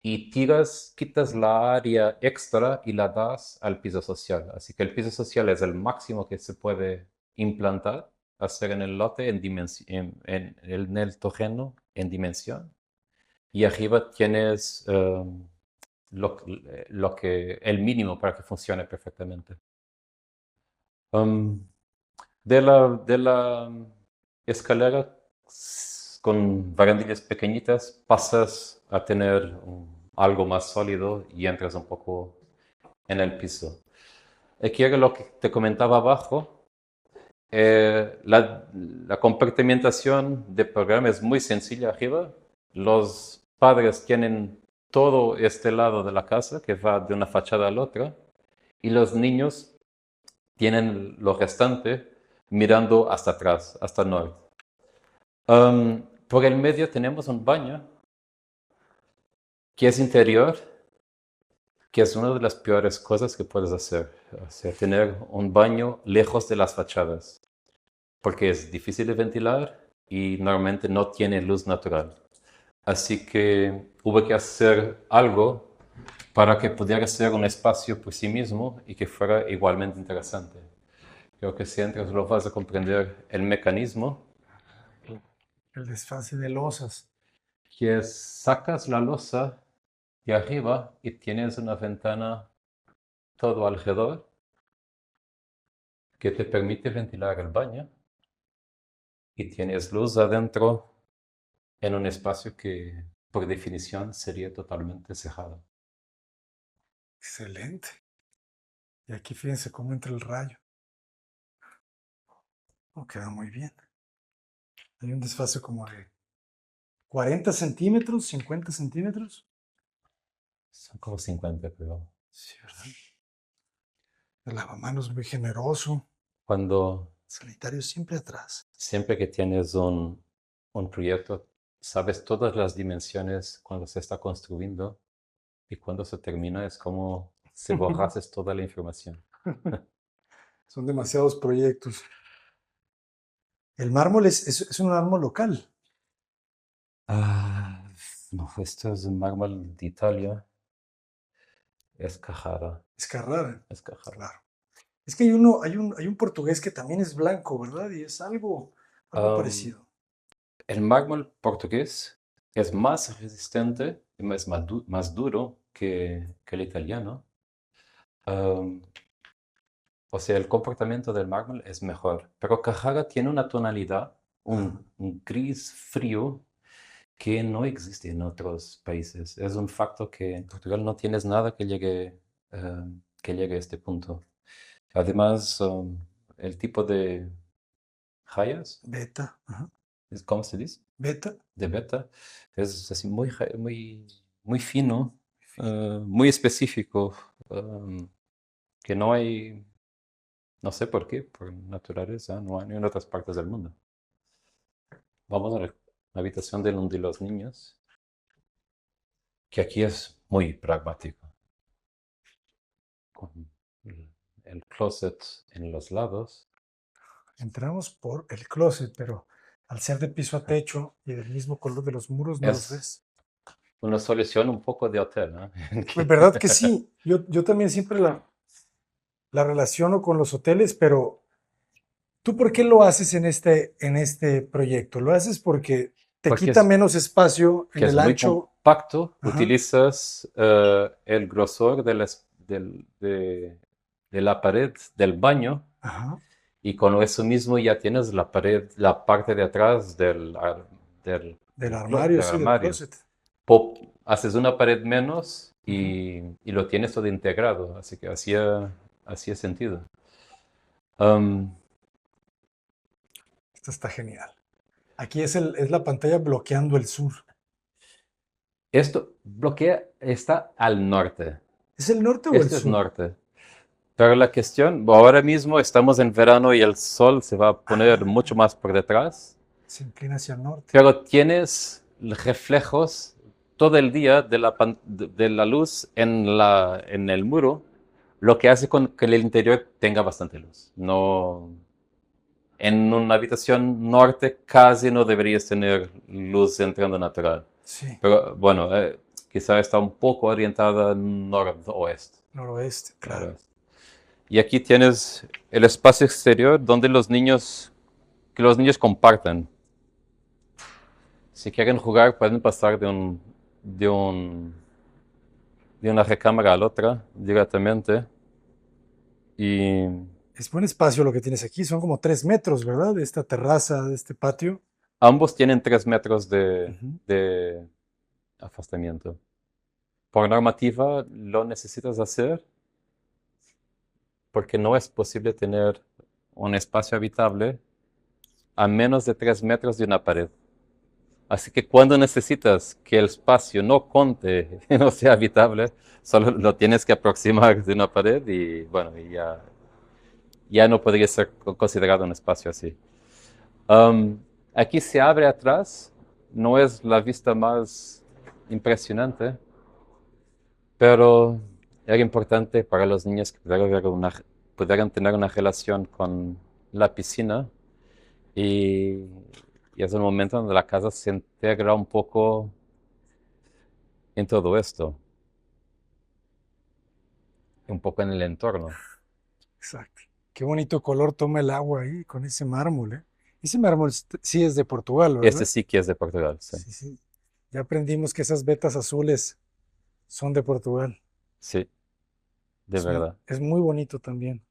y quitas la área extra y la das al piso social. Así que el piso social es el máximo que se puede implantar, hacer en el lote en el terreno en dimensión. Y arriba tienes el mínimo para que funcione perfectamente. Um, de la escalera con barandillas pequeñitas pasas a tener algo más sólido y entras un poco en el piso. Aquí era lo que te comentaba abajo. La compartimentación de programa es muy sencilla arriba. Los padres tienen todo este lado de la casa que va de una fachada a la otra y los niños tienen lo restante mirando hasta atrás, hasta el norte. Por el medio tenemos un baño que es interior, que es una de las peores cosas que puedes hacer. O sea, tener un baño lejos de las fachadas, porque es difícil de ventilar y normalmente no tiene luz natural. Así que hubo que hacer algo para que pudiera ser un espacio por sí mismo y que fuera igualmente interesante. Creo que si entras lo vas a comprender el mecanismo, El desfase de losas. que es sacas la losa de arriba y tienes una ventana todo alrededor que te permite ventilar el baño y tienes luz adentro en un espacio que por definición sería totalmente cerrado. Excelente. Y aquí fíjense cómo entra el rayo. Oh, queda muy bien. Hay un desfase como de 40 centímetros, 50 centímetros. Son como 50, creo. Sí, ¿verdad? El lavamanos muy generoso. Cuando Sanitario siempre atrás. siempre que tienes un proyecto, sabes todas las dimensiones cuando se está construyendo y cuando se termina es como si borrases toda la información. Son demasiados proyectos. El mármol es un mármol local. Ah, no, esto es un mármol de Italia. Es Carrara. Es Carrara. Es Carrara. Claro. Es que hay un portugués que también es blanco, ¿verdad? Y es algo Am, parecido. el mármol portugués es más resistente y más duro que el italiano. Am, o sea, el comportamiento del mármol es mejor. Pero Carrara tiene una tonalidad, un gris frío que no existe en otros países. Es un facto que en Portugal no tienes nada que llegue a este punto. Además, el tipo de rayas, Beta. Ajá. ¿cómo se dice? Beta. De beta, es así muy fino, muy específico, que no hay, no sé por qué, por naturaleza, no hay en otras partes del mundo. Vamos a la habitación de los niños, que aquí es muy pragmático, con el closet en los lados. Entramos por el closet, pero al ser de piso a techo y del mismo color de los muros, no los Es ves. una solución un poco de hotel, ¿no? Pues verdad que sí. Yo también siempre la relaciono con los hoteles, pero ¿tú por qué lo haces en este proyecto? ¿Lo haces porque te Porque quita menos espacio en que es el muy ancho? compacto, Ajá, utilizas el grosor de la pared del baño ajá. y con eso mismo ya tienes la pared, la parte de atrás Del armario, del sí, del armario. closet. Haces una pared menos Ujú. y lo tienes todo integrado, así que hacía sentido. Esto está genial. Aquí es la pantalla bloqueando el sur. Esto bloquea, está al norte. ¿Es el norte o el Este es sur? norte. Pero la cuestión, ahora mismo estamos en verano y el sol se va a poner mucho Ah, más por detrás, se inclina hacia el norte. pero tienes reflejos todo el día de la luz en el muro, lo que hace con que el interior tenga bastante luz. No, en una habitación norte casi no deberías tener luz entrando natural. Sí, Pero bueno, quizá está un poco orientada noroeste. noroeste, claro. Noroeste. Y aquí tienes el espacio exterior donde que los niños comparten. Si quieren jugar, pueden pasar de un, de una recámara a la otra directamente. Y Es buen espacio lo que tienes aquí. Son como 3 metros, ¿verdad? De esta terraza, de este patio. ambos tienen 3 metros Ujú. de afastamiento. Por normativa lo necesitas hacer porque no es posible tener un espacio habitable a menos de 3 metros de una pared. Así que cuando necesitas que el espacio no conte, no sea habitable, solo lo tienes que aproximar de una pared y bueno, ya no podría ser considerado un espacio así. Um, Aquí se abre atrás, no es la vista más impresionante, pero era importante para los niños que pudieran tener una relación con la piscina y, y es el momento donde la casa se integra un poco en todo esto, un poco en el entorno. Exacto. Qué bonito color toma el agua ahí con ese mármol, ¿eh? Ese mármol sí es de Portugal, Este ¿verdad? sí que es de Portugal, sí. Sí, sí. Ya aprendimos que esas vetas azules son de Portugal. Sí, de verdad. Es muy bonito también.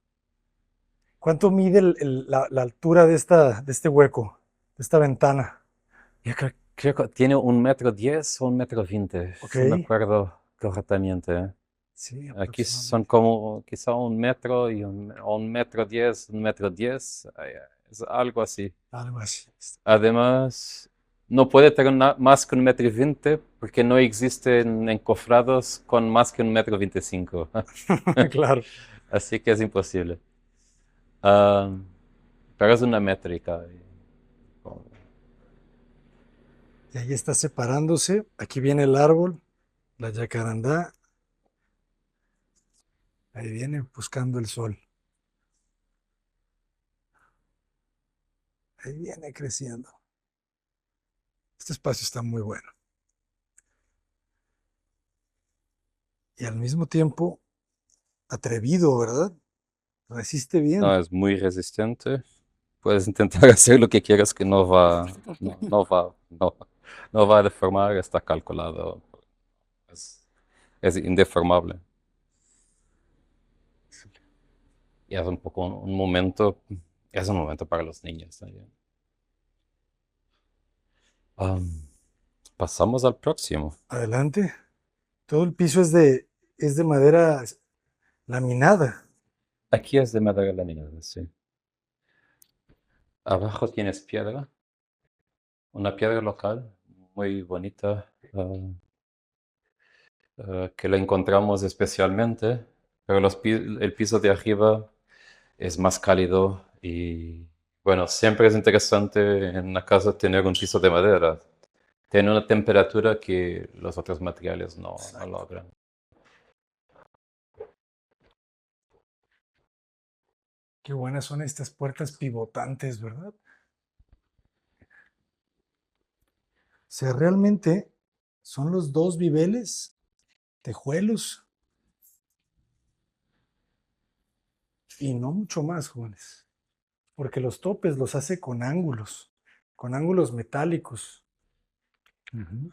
¿Cuánto mide la altura de este hueco, de esta ventana? Creo que tiene 1,10 m o 1,20 m, Ok. no me acuerdo correctamente. Sí, Aquí son aproximadamente. como quizá 1 metro o 1,10 m, 1,10 m, es algo así. Algo así. Además, no puede tener más que 1,20 m porque no existen encofrados con más que 1,25 m. Claro. Así que es imposible. Ah, pero es una métrica. Y ahí está separándose. Aquí viene el árbol, la yacarandá. Ahí viene buscando el sol. Ahí viene creciendo. Este espacio está muy bueno. Y al mismo tiempo atrevido, ¿verdad? Resiste No, bien. es muy resistente. Puedes intentar hacer lo que quieras que no va a deformar, está calculado. Es, es indeformable. Y es un poco es un momento para los niños también. Am, Pasamos al próximo. Adelante. Todo el piso es de madera laminada. Aquí es de madera laminada, sí. Abajo tienes piedra, una piedra local muy bonita, que la encontramos especialmente, pero el piso de arriba es más cálido y bueno, siempre es interesante en una casa tener un piso de madera. Tiene una temperatura que los otros materiales no Exacto. logran. Qué buenas son estas puertas pivotantes, ¿verdad? O sea, realmente son los dos niveles, tejuelos y no mucho más, jóvenes. Porque los topes los hace con ángulos metálicos. Ujú.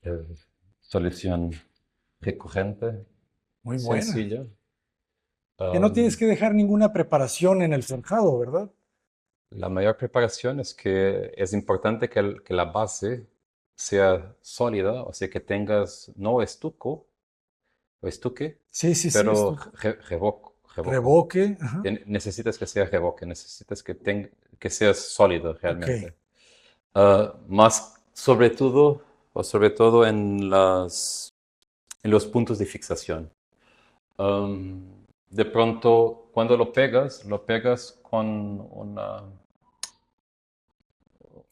Eh, Solución recurrente, Muy buena. sencilla. Que no tienes Um, que dejar ninguna preparación en el forjado, ¿verdad? la mayor preparación es que es importante que la base sea sólida, o sea, que tengas no estuco o estuque, Sí, sí, sí, pero esto. revoque. Revoque, ajá. Necesitas que sea revoque, necesitas que sea sólido Ok. realmente. Más sobre todo, o sobre todo en los puntos de fixación. De pronto, cuando lo pegas con una...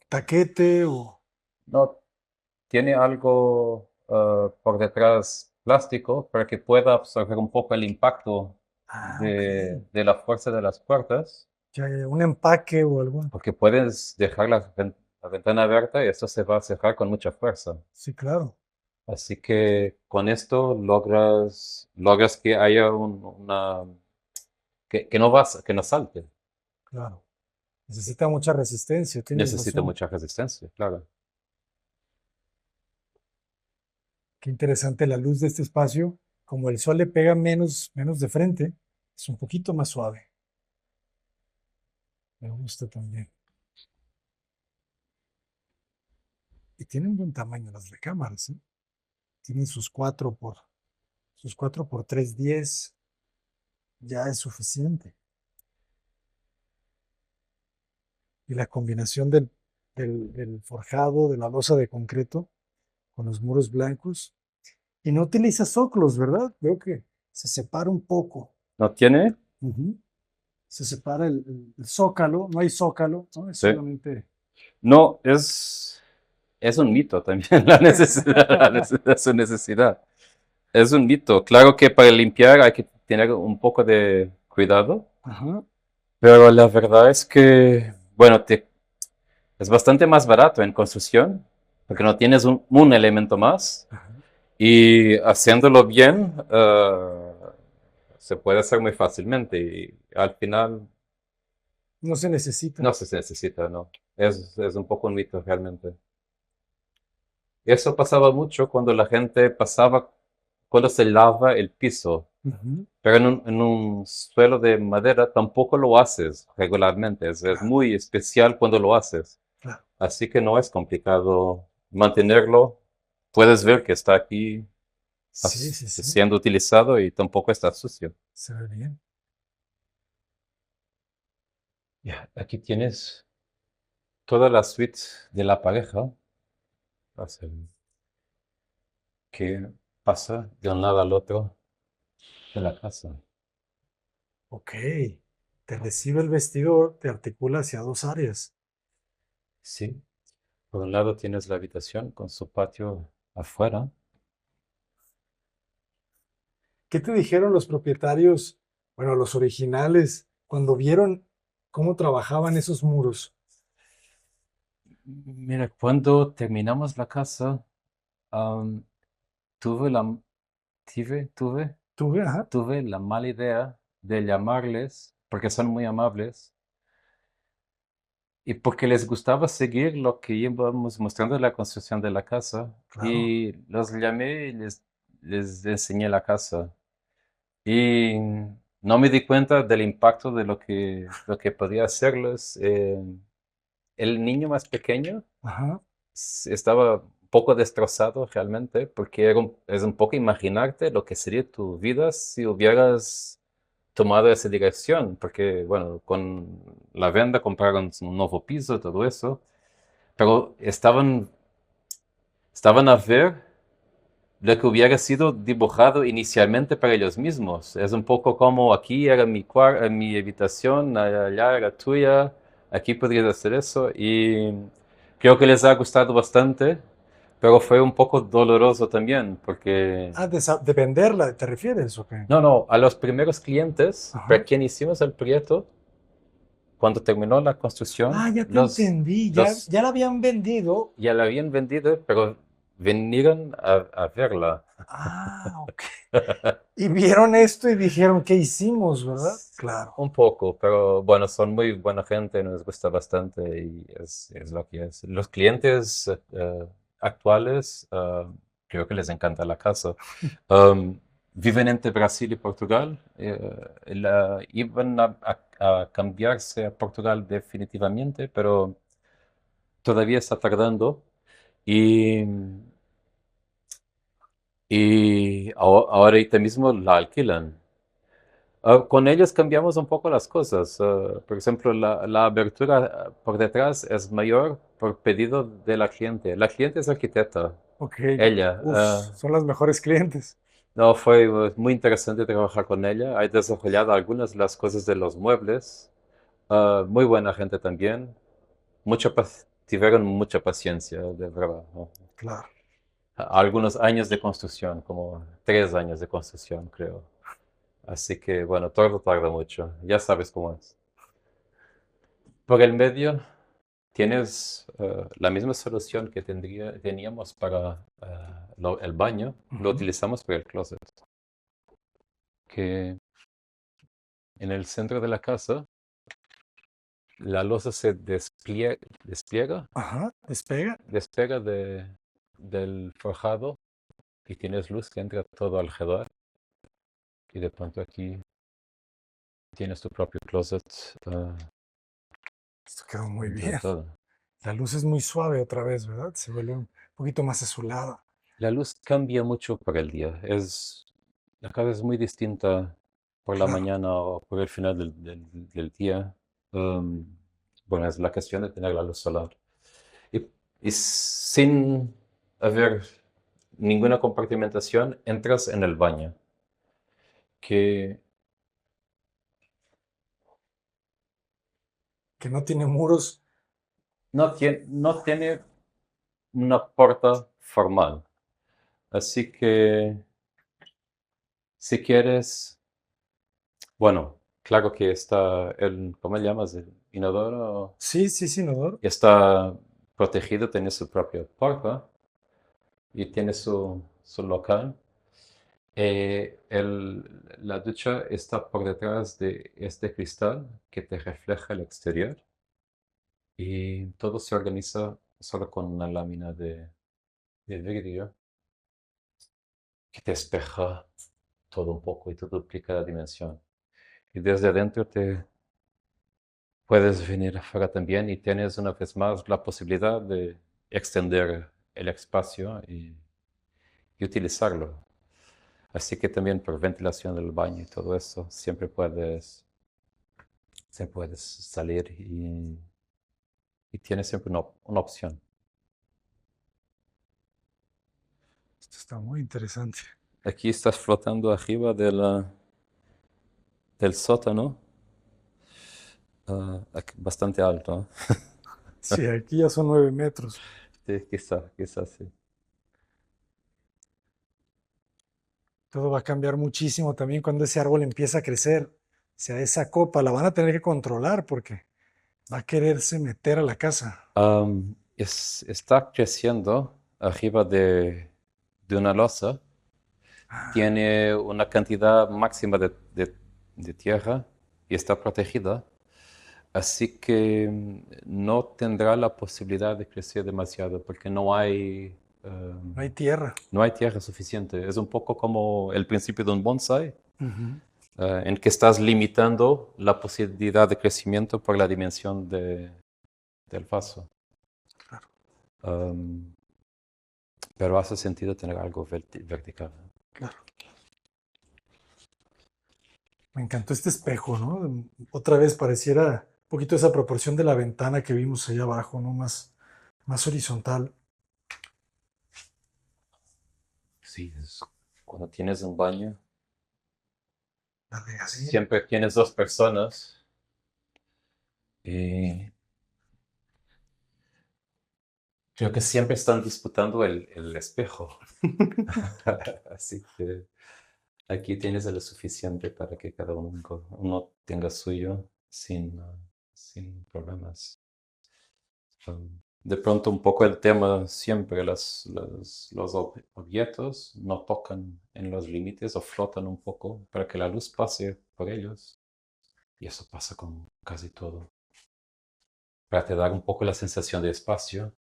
Taquete o. No, tiene algo por detrás plástico para que pueda absorber un poco el impacto Ah, ok. de la fuerza de las puertas, Ya, ya, un empaque o algo. porque puedes dejar la ventana abierta y esto se va a cerrar con mucha fuerza. Sí, claro, Así que con esto logras que haya que no salte. claro. Necesita mucha resistencia, tienes Necesita razón. mucha resistencia, claro. Qué interesante la luz de este espacio. Como el sol le pega menos de frente, es un poquito más suave. Me gusta también. Y tienen buen tamaño las recámaras, ¿eh? Tienen sus 4 por 310. Ya es suficiente. Y la combinación del forjado, de la losa de concreto, con los muros blancos. Y no utiliza zócalos, ¿verdad? Veo que se separa un poco. ¿No tiene? Ujú. Se separa el zócalo, no hay zócalo, ¿no? Es Sí. solamente. No, es un mito también su necesidad. Es un mito. Claro que para limpiar hay que tener un poco de cuidado, Ajá, pero la verdad es que, bueno, es bastante más barato en construcción, porque no tienes un elemento más, ajá. y haciéndolo bien, se puede hacer muy fácilmente, y al final No se necesita. no se necesita, ¿no? Es un poco un mito realmente. Eso pasaba mucho cuando la gente cuando se lava el piso. Ujú. Pero en un suelo de madera tampoco lo haces regularmente. Es Claro, muy especial cuando lo haces. claro. Así que no es complicado mantenerlo. Puedes ver que está aquí Sí, sí, sí. siendo utilizado y tampoco está sucio. Se ve bien. Ya, aquí tienes toda la suite de la pareja. Hace- Que pasa de un lado al otro de la casa. Ok. Te recibe el vestidor, te articula hacia dos áreas. Sí, por un lado tienes la habitación con su patio afuera. ¿Qué te dijeron los propietarios, bueno, los originales, cuando vieron cómo trabajaban esos muros? Mira, cuando terminamos la casa, am, tuve la, tuve, Tuve, ajá, tuve la mala idea de llamarles, porque son muy amables, y porque les gustaba seguir lo que íbamos mostrando en la construcción de la casa, claro. y los llamé y les enseñé la casa. Y no me di cuenta del impacto de lo que podía hacerles. El niño más pequeño Ajá. estaba un poco destrozado realmente, porque es un poco imaginarte lo que sería tu vida si hubieras tomado esa dirección, porque bueno, con la venda compraron un nuevo piso, todo eso, pero estaban a ver lo que hubiera sido dibujado inicialmente para ellos mismos. Es un poco como aquí era mi habitación, allá era tuya, aquí podrías hacer eso, y creo que les ha gustado bastante, pero fue un poco doloroso también, porque, Ah, de venderla, ¿te refieres? Ok. no, no, a los primeros clientes, para Ajá. quien hicimos el proyecto, cuando terminó la construcción, Ah, ya te entendí. Ya la habían vendido. ya la habían vendido, pero vinieron a verla. Ah, ok. Y vieron esto y dijeron, ¿qué hicimos, verdad? Claro. Un poco, pero bueno, son muy buena gente, nos gusta bastante y es lo que es. Los clientes actuales, creo que les encanta la casa. Um, Viven entre Brasil y Portugal. Iban a cambiarse a Portugal definitivamente, pero todavía está tardando. Y, ahorita mismo la alquilan. Con ellos cambiamos un poco las cosas. Por ejemplo, la abertura por detrás es mayor por pedido de la cliente. La cliente es arquitecta. Ok. Ella. Uf, son las mejores clientes. No, fue muy interesante trabajar con ella. Ha desarrollado algunas de las cosas de los muebles. Muy buena gente también. Tuvieron mucha paciencia, de verdad, ¿no? Claro. Algunos años de construcción, como 3 años de construcción, creo. Así que, bueno, todo tarda mucho. Ya sabes cómo es. Por el medio, tienes la misma solución que teníamos para el baño, lo Ujú. utilizamos para el closet. Que en el centro de la casa, la losa se despliega, Ajá, despega. despega del forjado y tienes luz que entra todo alrededor. Y de pronto aquí tienes tu propio closet Esto quedó muy dentro de bien. todo. La luz es muy suave otra vez, ¿verdad? Se vuelve un poquito más azulada. La luz cambia mucho por el día. La casa es muy distinta por la Claro. mañana o por el final del día. Um, bueno, es la cuestión de tener la luz solar. Y, y sin haber ninguna compartimentación, entras en el baño, que Que no tiene muros. no tiene una puerta formal. Así que si quieres, bueno, claro que está ¿cómo le llamas? El inodoro. Sí, sí, sí, inodoro. Está protegido, tiene su propia puerta y tiene su local. La ducha está por detrás de este cristal que te refleja el exterior y todo se organiza solo con una lámina de vidrio que te espeja todo un poco y te duplica la dimensión. Y desde adentro te puedes venir afuera también y tienes una vez más la posibilidad de extender el espacio y utilizarlo. Así que también por ventilación del baño y todo eso, siempre puedes salir y tienes siempre una opción. Esto está muy interesante. Aquí estás flotando arriba del sótano, bastante alto, ¿eh? Sí, aquí ya son 9 metros. Sí, quizás sí. Todo va a cambiar muchísimo también cuando ese árbol empieza a crecer. O sea, esa copa la van a tener que controlar porque va a quererse meter a la casa. Está creciendo arriba de una losa, Ah, tiene una cantidad máxima de tierra y está protegida. Así que no tendrá la posibilidad de crecer demasiado porque no hay tierra. no hay tierra suficiente. Es un poco como el principio de un bonsai, Ujú. en que estás limitando la posibilidad de crecimiento por la dimensión del vaso. Claro, Um, pero hace sentido tener algo vertical. claro. Me encantó este espejo, ¿no? Otra vez pareciera un poquito esa proporción de la ventana que vimos allá abajo, ¿no? Más horizontal. Sí, cuando tienes un baño, Dale, así. siempre tienes dos personas y creo que siempre están disputando el espejo. Así que aquí tienes lo suficiente para que cada uno tenga suyo sin problemas. De pronto un poco el tema siempre, los objetos no tocan en los límites o flotan un poco para que la luz pase por ellos. Y eso pasa con casi todo. Para te dar un poco la sensación de espacio,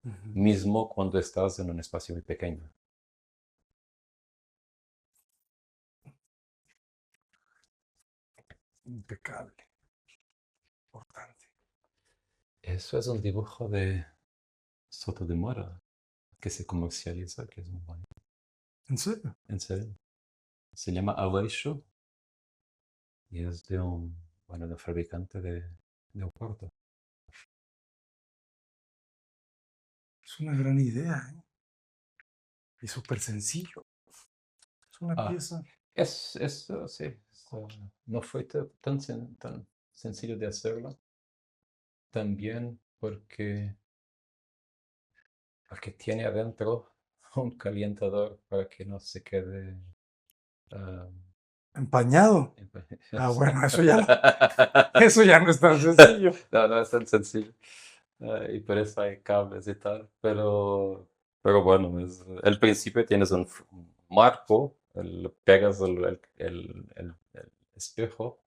Ujú. mismo cuando estás en un espacio muy pequeño. Impecable. Importante. Eso es un dibujo de Soto de Mora. que se comercializa, que es muy bueno. ¿En serio? En serio. Se llama Aleixo y es de de un fabricante de Oporto. Es una gran idea, ¿eh? Y súper sencillo. Es una Ah, pieza. sí, no fue tan sencillo de hacerlo. También porque tiene adentro un calentador para que no se quede. ah, Empañado. empe- Ah, bueno, eso ya no es tan sencillo. No, no es tan sencillo. Y por eso hay cables y tal. Pero bueno, el principio tienes un marco, pegas el espejo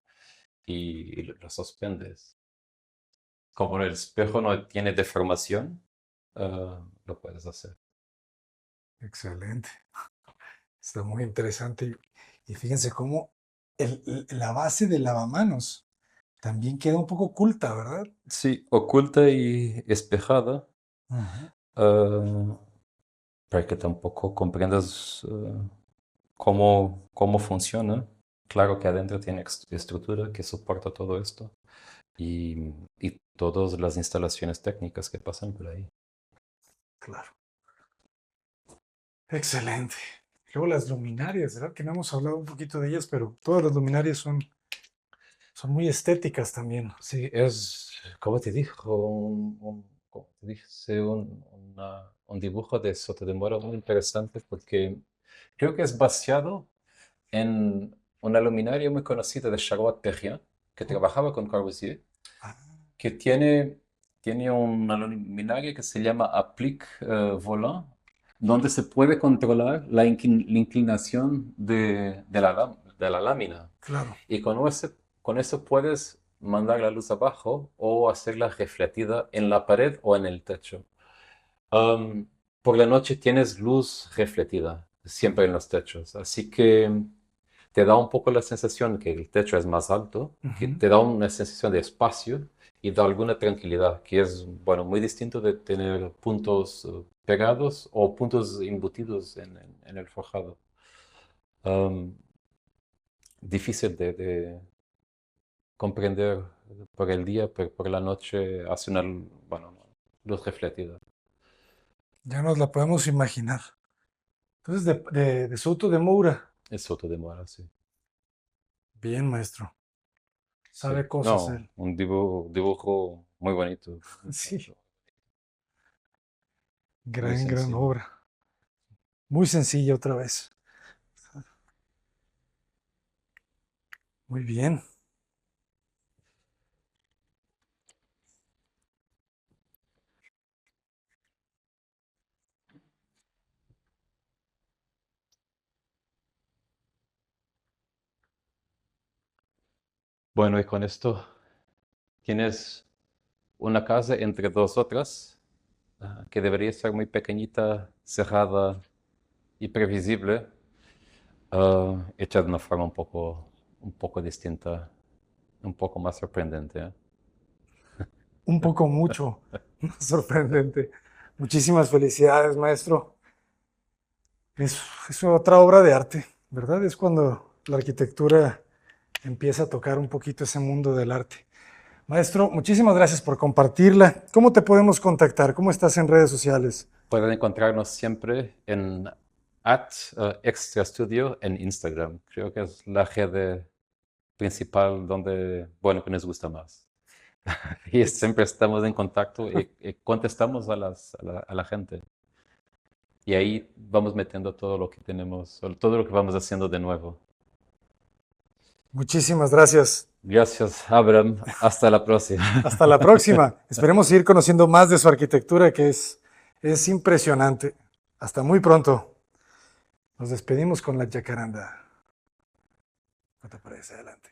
y lo suspendes. Como el espejo no tiene deformación, lo puedes hacer. Excelente. Está muy interesante. Y fíjense cómo la base del lavamanos también queda un poco oculta, ¿verdad? Sí, oculta y espejada, Ujú. ah, para que tampoco comprendas cómo funciona. Claro que adentro tiene estructura que soporta todo esto y todas las instalaciones técnicas que pasan por ahí. Claro. Excelente. Luego las luminarias, ¿verdad? Que no hemos hablado un poquito de ellas, pero todas las luminarias son muy estéticas también. Sí, es, como te dijo, como te dije, un dibujo de Sotodemora muy interesante porque creo que es basado en una luminaria muy conocida de Charlotte Perriand, que Oh, trabajaba con Corbusier, ah, que tiene una luminaria que se llama Applique Volant, donde se puede controlar la inclinación de la lámina. claro. Y con eso puedes mandar la luz abajo o hacerla refletida en la pared o en el techo. Am, por la noche tienes luz refletida siempre en los techos, así que te da un poco la sensación que el techo es más alto, que Ujú. te da una sensación de espacio y da alguna tranquilidad, que es, bueno, muy distinto de tener puntos pegados o puntos embutidos en el forjado. Am, difícil de comprender por el día, pero por la noche hace bueno, luz refletida. Ya nos la podemos imaginar. Entonces, de Souto de Moura. Eso te demora, sí. Bien, maestro. Sí. Sabe cosas No, él. un dibujo muy bonito. Sí, Muy gran sencillo. obra. Muy sencilla otra vez. Muy bien. Bueno, y con esto tienes una casa entre dos otras, que debería ser muy pequeñita, cerrada y previsible, hecha de una forma un poco distinta, un poco más sorprendente, ¿eh? Un poco mucho. Sorprendente. Muchísimas felicidades, maestro. Es otra obra de arte, ¿verdad? Es cuando la arquitectura empieza a tocar un poquito ese mundo del arte. Maestro, muchísimas gracias por compartirla. ¿Cómo te podemos contactar? ¿Cómo estás en redes sociales? Pueden encontrarnos siempre en @Extra Studio en Instagram. Creo que es la red principal donde, bueno, que nos gusta más. Y siempre estamos en contacto y contestamos a la gente. Y ahí vamos metiendo todo lo que tenemos, o todo lo que vamos haciendo de nuevo. Muchísimas gracias. Gracias, Abraham. Hasta la próxima. Hasta la próxima. Esperemos seguir conociendo más de su arquitectura, que es impresionante. Hasta muy pronto. Nos despedimos con la jacaranda. ¿Qué te parece? Adelante.